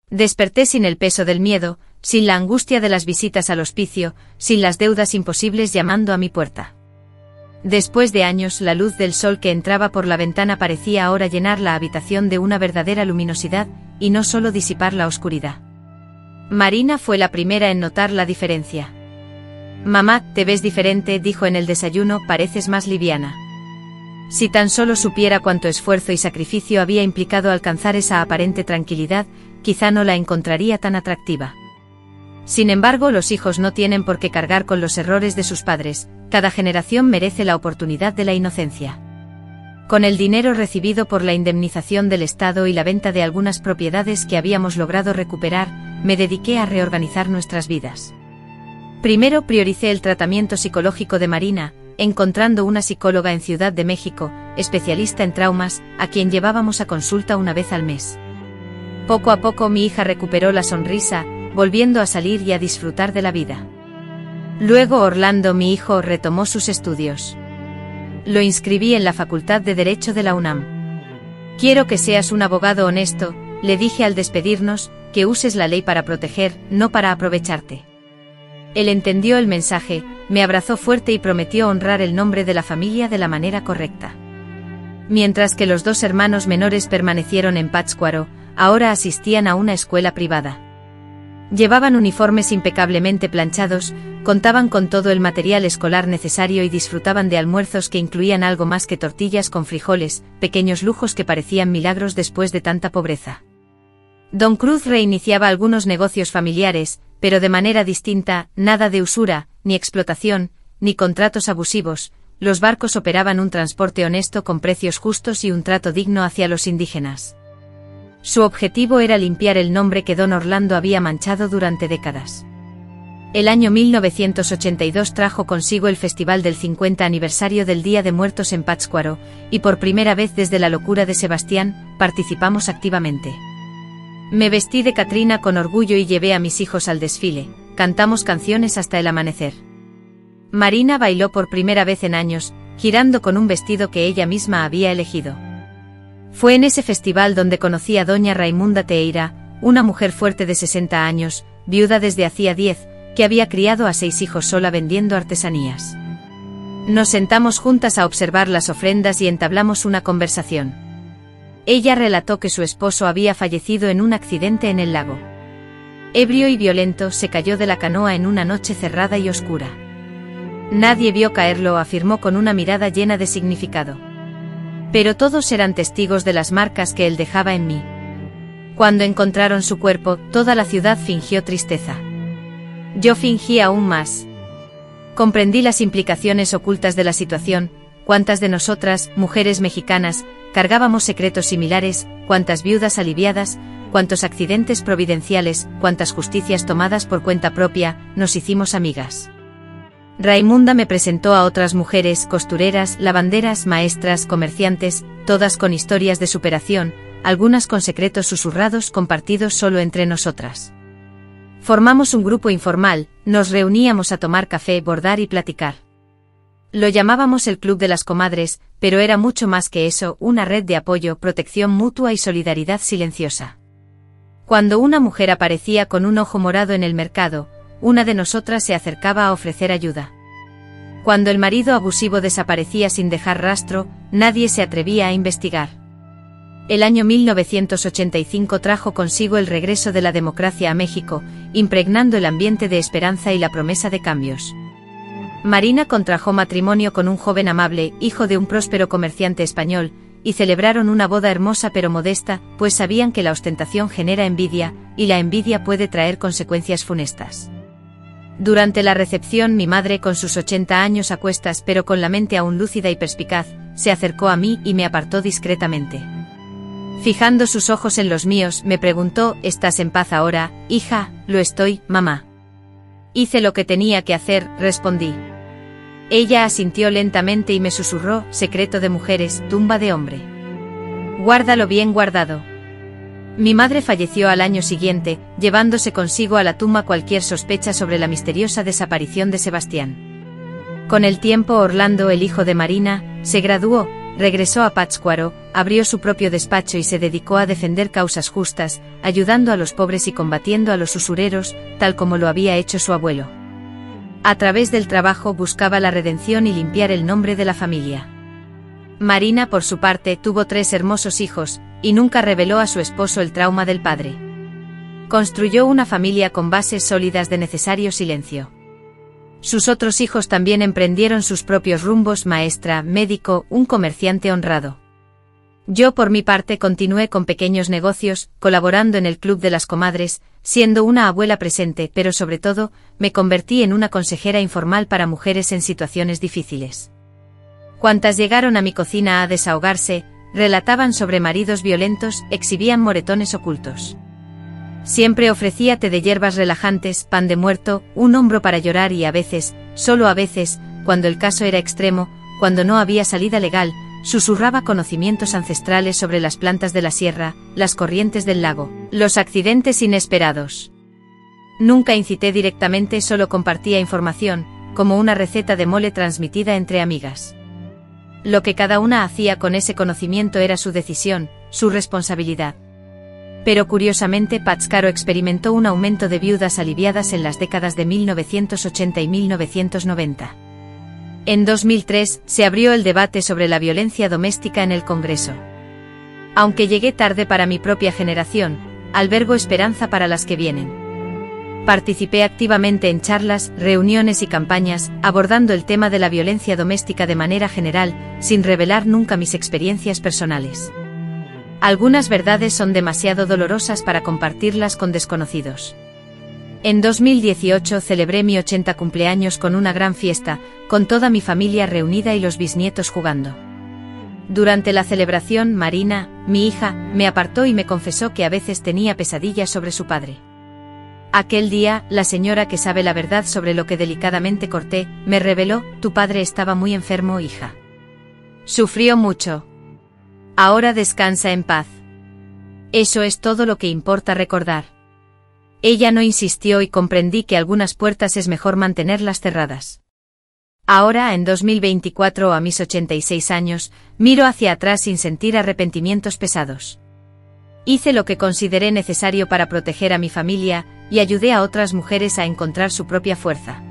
Desperté sin el peso del miedo, sin la angustia de las visitas al hospicio, sin las deudas imposibles llamando a mi puerta. Después de años, la luz del sol que entraba por la ventana parecía ahora llenar la habitación de una verdadera luminosidad, y no solo disipar la oscuridad. Marina fue la primera en notar la diferencia. «Mamá, te ves diferente», dijo en el desayuno, «pareces más liviana». Si tan solo supiera cuánto esfuerzo y sacrificio había implicado alcanzar esa aparente tranquilidad, quizá no la encontraría tan atractiva. Sin embargo, los hijos no tienen por qué cargar con los errores de sus padres, cada generación merece la oportunidad de la inocencia. Con el dinero recibido por la indemnización del Estado y la venta de algunas propiedades que habíamos logrado recuperar, me dediqué a reorganizar nuestras vidas. Primero prioricé el tratamiento psicológico de Marina, encontrando una psicóloga en Ciudad de México, especialista en traumas, a quien llevábamos a consulta una vez al mes. Poco a poco mi hija recuperó la sonrisa, volviendo a salir y a disfrutar de la vida. Luego Orlando, mi hijo, retomó sus estudios. Lo inscribí en la Facultad de Derecho de la UNAM. «Quiero que seas un abogado honesto», le dije al despedirnos, «que uses la ley para proteger, no para aprovecharte». Él entendió el mensaje, me abrazó fuerte y prometió honrar el nombre de la familia de la manera correcta. Mientras que los dos hermanos menores permanecieron en Pátzcuaro, ahora asistían a una escuela privada. Llevaban uniformes impecablemente planchados, contaban con todo el material escolar necesario y disfrutaban de almuerzos que incluían algo más que tortillas con frijoles, pequeños lujos que parecían milagros después de tanta pobreza. Don Cruz reiniciaba algunos negocios familiares, pero de manera distinta, nada de usura, ni explotación, ni contratos abusivos. Los barcos operaban un transporte honesto con precios justos y un trato digno hacia los indígenas. Su objetivo era limpiar el nombre que don Orlando había manchado durante décadas. El año 1982 trajo consigo el festival del 50 aniversario del Día de Muertos en Pátzcuaro, y por primera vez desde la locura de Sebastián, participamos activamente. Me vestí de Catrina con orgullo y llevé a mis hijos al desfile, cantamos canciones hasta el amanecer. Marina bailó por primera vez en años, girando con un vestido que ella misma había elegido. Fue en ese festival donde conocí a doña Raimunda Teeira, una mujer fuerte de 60 años, viuda desde hacía 10, que había criado a 6 hijos sola vendiendo artesanías. Nos sentamos juntas a observar las ofrendas y entablamos una conversación. Ella relató que su esposo había fallecido en un accidente en el lago. Ebrio y violento, se cayó de la canoa en una noche cerrada y oscura. Nadie vio caerlo, afirmó con una mirada llena de significado. Pero todos eran testigos de las marcas que él dejaba en mí. Cuando encontraron su cuerpo, toda la ciudad fingió tristeza. Yo fingí aún más. Comprendí las implicaciones ocultas de la situación. Cuántas de nosotras, mujeres mexicanas, cargábamos secretos similares, cuántas viudas aliviadas, cuántos accidentes providenciales, cuántas justicias tomadas por cuenta propia, nos hicimos amigas. Raimunda me presentó a otras mujeres, costureras, lavanderas, maestras, comerciantes, todas con historias de superación, algunas con secretos susurrados compartidos solo entre nosotras. Formamos un grupo informal, nos reuníamos a tomar café, bordar y platicar. Lo llamábamos el Club de las Comadres, pero era mucho más que eso, una red de apoyo, protección mutua y solidaridad silenciosa. Cuando una mujer aparecía con un ojo morado en el mercado, una de nosotras se acercaba a ofrecer ayuda. Cuando el marido abusivo desaparecía sin dejar rastro, nadie se atrevía a investigar. El año 1985 trajo consigo el regreso de la democracia a México, impregnando el ambiente de esperanza y la promesa de cambios. Marina contrajo matrimonio con un joven amable, hijo de un próspero comerciante español, y celebraron una boda hermosa pero modesta, pues sabían que la ostentación genera envidia, y la envidia puede traer consecuencias funestas. Durante la recepción mi madre, con sus 80 años a cuestas pero con la mente aún lúcida y perspicaz, se acercó a mí y me apartó discretamente. Fijando sus ojos en los míos, me preguntó: ¿Estás en paz ahora, hija? Lo estoy, mamá. Hice lo que tenía que hacer, respondí. Ella asintió lentamente y me susurró: secreto de mujeres, tumba de hombre. Guárdalo bien guardado. Mi madre falleció al año siguiente, llevándose consigo a la tumba cualquier sospecha sobre la misteriosa desaparición de Sebastián. Con el tiempo, Orlando, el hijo de Marina, se graduó, regresó a Pátzcuaro, abrió su propio despacho y se dedicó a defender causas justas, ayudando a los pobres y combatiendo a los usureros, tal como lo había hecho su abuelo. A través del trabajo buscaba la redención y limpiar el nombre de la familia. Marina, por su parte, tuvo 3 hermosos hijos, y nunca reveló a su esposo el trauma del padre. Construyó una familia con bases sólidas de necesario silencio. Sus otros hijos también emprendieron sus propios rumbos: maestra, médico, un comerciante honrado. Yo, por mi parte, continué con pequeños negocios, colaborando en el Club de las Comadres, siendo una abuela presente, pero sobre todo, me convertí en una consejera informal para mujeres en situaciones difíciles. Cuantas llegaron a mi cocina a desahogarse, relataban sobre maridos violentos, exhibían moretones ocultos. Siempre ofrecía té de hierbas relajantes, pan de muerto, un hombro para llorar y a veces, solo a veces, cuando el caso era extremo, cuando no había salida legal, susurraba conocimientos ancestrales sobre las plantas de la sierra, las corrientes del lago, los accidentes inesperados. Nunca incité directamente, solo compartía información, como una receta de mole transmitida entre amigas. Lo que cada una hacía con ese conocimiento era su decisión, su responsabilidad. Pero curiosamente, Pátzcuaro experimentó un aumento de viudas aliviadas en las décadas de 1980 y 1990. En 2003, se abrió el debate sobre la violencia doméstica en el Congreso. Aunque llegué tarde para mi propia generación, albergo esperanza para las que vienen. Participé activamente en charlas, reuniones y campañas, abordando el tema de la violencia doméstica de manera general, sin revelar nunca mis experiencias personales. Algunas verdades son demasiado dolorosas para compartirlas con desconocidos. En 2018 celebré mi 80 cumpleaños con una gran fiesta, con toda mi familia reunida y los bisnietos jugando. Durante la celebración, Marina, mi hija, me apartó y me confesó que a veces tenía pesadillas sobre su padre. Aquel día, la señora que sabe la verdad sobre lo que delicadamente corté, me reveló: tu padre estaba muy enfermo, hija. Sufrió mucho. Ahora descansa en paz. Eso es todo lo que importa recordar. Ella no insistió y comprendí que algunas puertas es mejor mantenerlas cerradas. Ahora, en 2024, a mis 86 años, miro hacia atrás sin sentir arrepentimientos pesados. Hice lo que consideré necesario para proteger a mi familia, y ayudé a otras mujeres a encontrar su propia fuerza.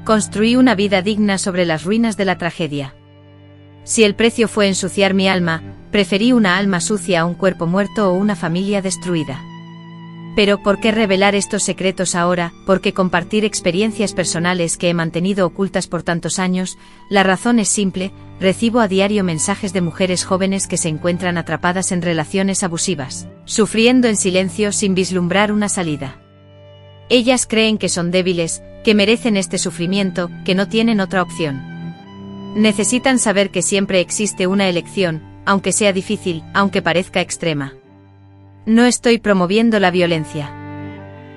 Construí una vida digna sobre las ruinas de la tragedia. Si el precio fue ensuciar mi alma, preferí una alma sucia a un cuerpo muerto o una familia destruida. Pero ¿por qué revelar estos secretos ahora? ¿Por qué compartir experiencias personales que he mantenido ocultas por tantos años? La razón es simple: recibo a diario mensajes de mujeres jóvenes que se encuentran atrapadas en relaciones abusivas, sufriendo en silencio sin vislumbrar una salida. Ellas creen que son débiles, que merecen este sufrimiento, que no tienen otra opción. Necesitan saber que siempre existe una elección, aunque sea difícil, aunque parezca extrema. No estoy promoviendo la violencia.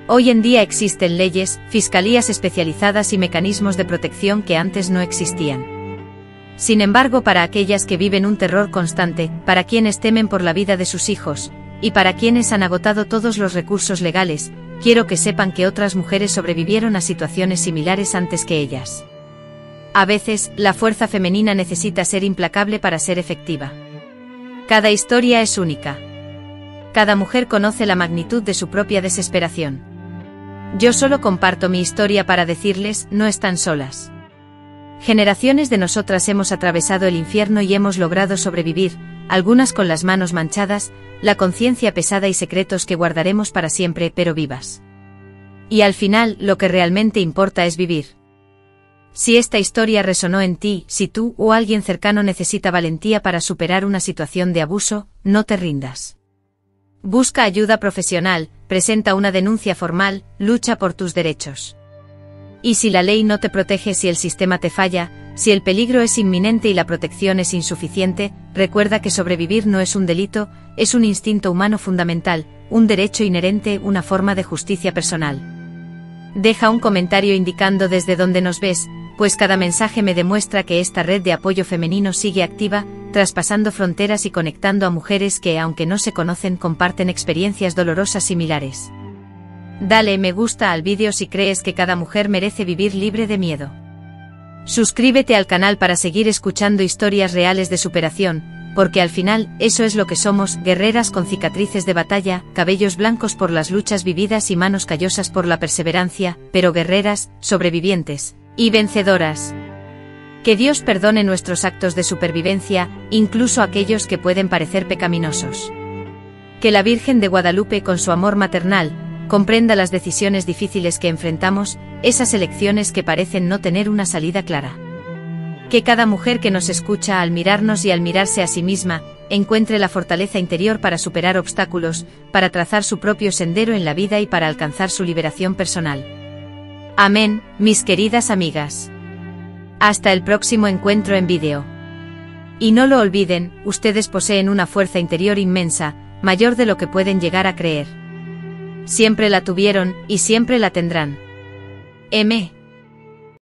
Hoy en día existen leyes, fiscalías especializadas y mecanismos de protección que antes no existían. Sin embargo, para aquellas que viven un terror constante, para quienes temen por la vida de sus hijos, y para quienes han agotado todos los recursos legales, quiero que sepan que otras mujeres sobrevivieron a situaciones similares antes que ellas. A veces, la fuerza femenina necesita ser implacable para ser efectiva. Cada historia es única. Cada mujer conoce la magnitud de su propia desesperación. Yo solo comparto mi historia para decirles: no están solas. Generaciones de nosotras hemos atravesado el infierno y hemos logrado sobrevivir, algunas con las manos manchadas, la conciencia pesada y secretos que guardaremos para siempre, pero vivas. Y al final, lo que realmente importa es vivir. Si esta historia resonó en ti, si tú o alguien cercano necesita valentía para superar una situación de abuso, no te rindas. Busca ayuda profesional, presenta una denuncia formal, lucha por tus derechos. Y si la ley no te protege, si el sistema te falla, si el peligro es inminente y la protección es insuficiente, recuerda que sobrevivir no es un delito, es un instinto humano fundamental, un derecho inherente, una forma de justicia personal. Deja un comentario indicando desde dónde nos ves, pues cada mensaje me demuestra que esta red de apoyo femenino sigue activa, traspasando fronteras y conectando a mujeres que, aunque no se conocen, comparten experiencias dolorosas similares. Dale me gusta al vídeo si crees que cada mujer merece vivir libre de miedo. Suscríbete al canal para seguir escuchando historias reales de superación, porque al final, eso es lo que somos, guerreras con cicatrices de batalla, cabellos blancos por las luchas vividas y manos callosas por la perseverancia, pero guerreras, sobrevivientes y vencedoras. Que Dios perdone nuestros actos de supervivencia, incluso aquellos que pueden parecer pecaminosos. Que la Virgen de Guadalupe, con su amor maternal, comprenda las decisiones difíciles que enfrentamos, esas elecciones que parecen no tener una salida clara. Que cada mujer que nos escucha al mirarnos y al mirarse a sí misma, encuentre la fortaleza interior para superar obstáculos, para trazar su propio sendero en la vida y para alcanzar su liberación personal. Amén, mis queridas amigas. Hasta el próximo encuentro en vídeo. Y no lo olviden, ustedes poseen una fuerza interior inmensa, mayor de lo que pueden llegar a creer. Siempre la tuvieron, y siempre la tendrán. M.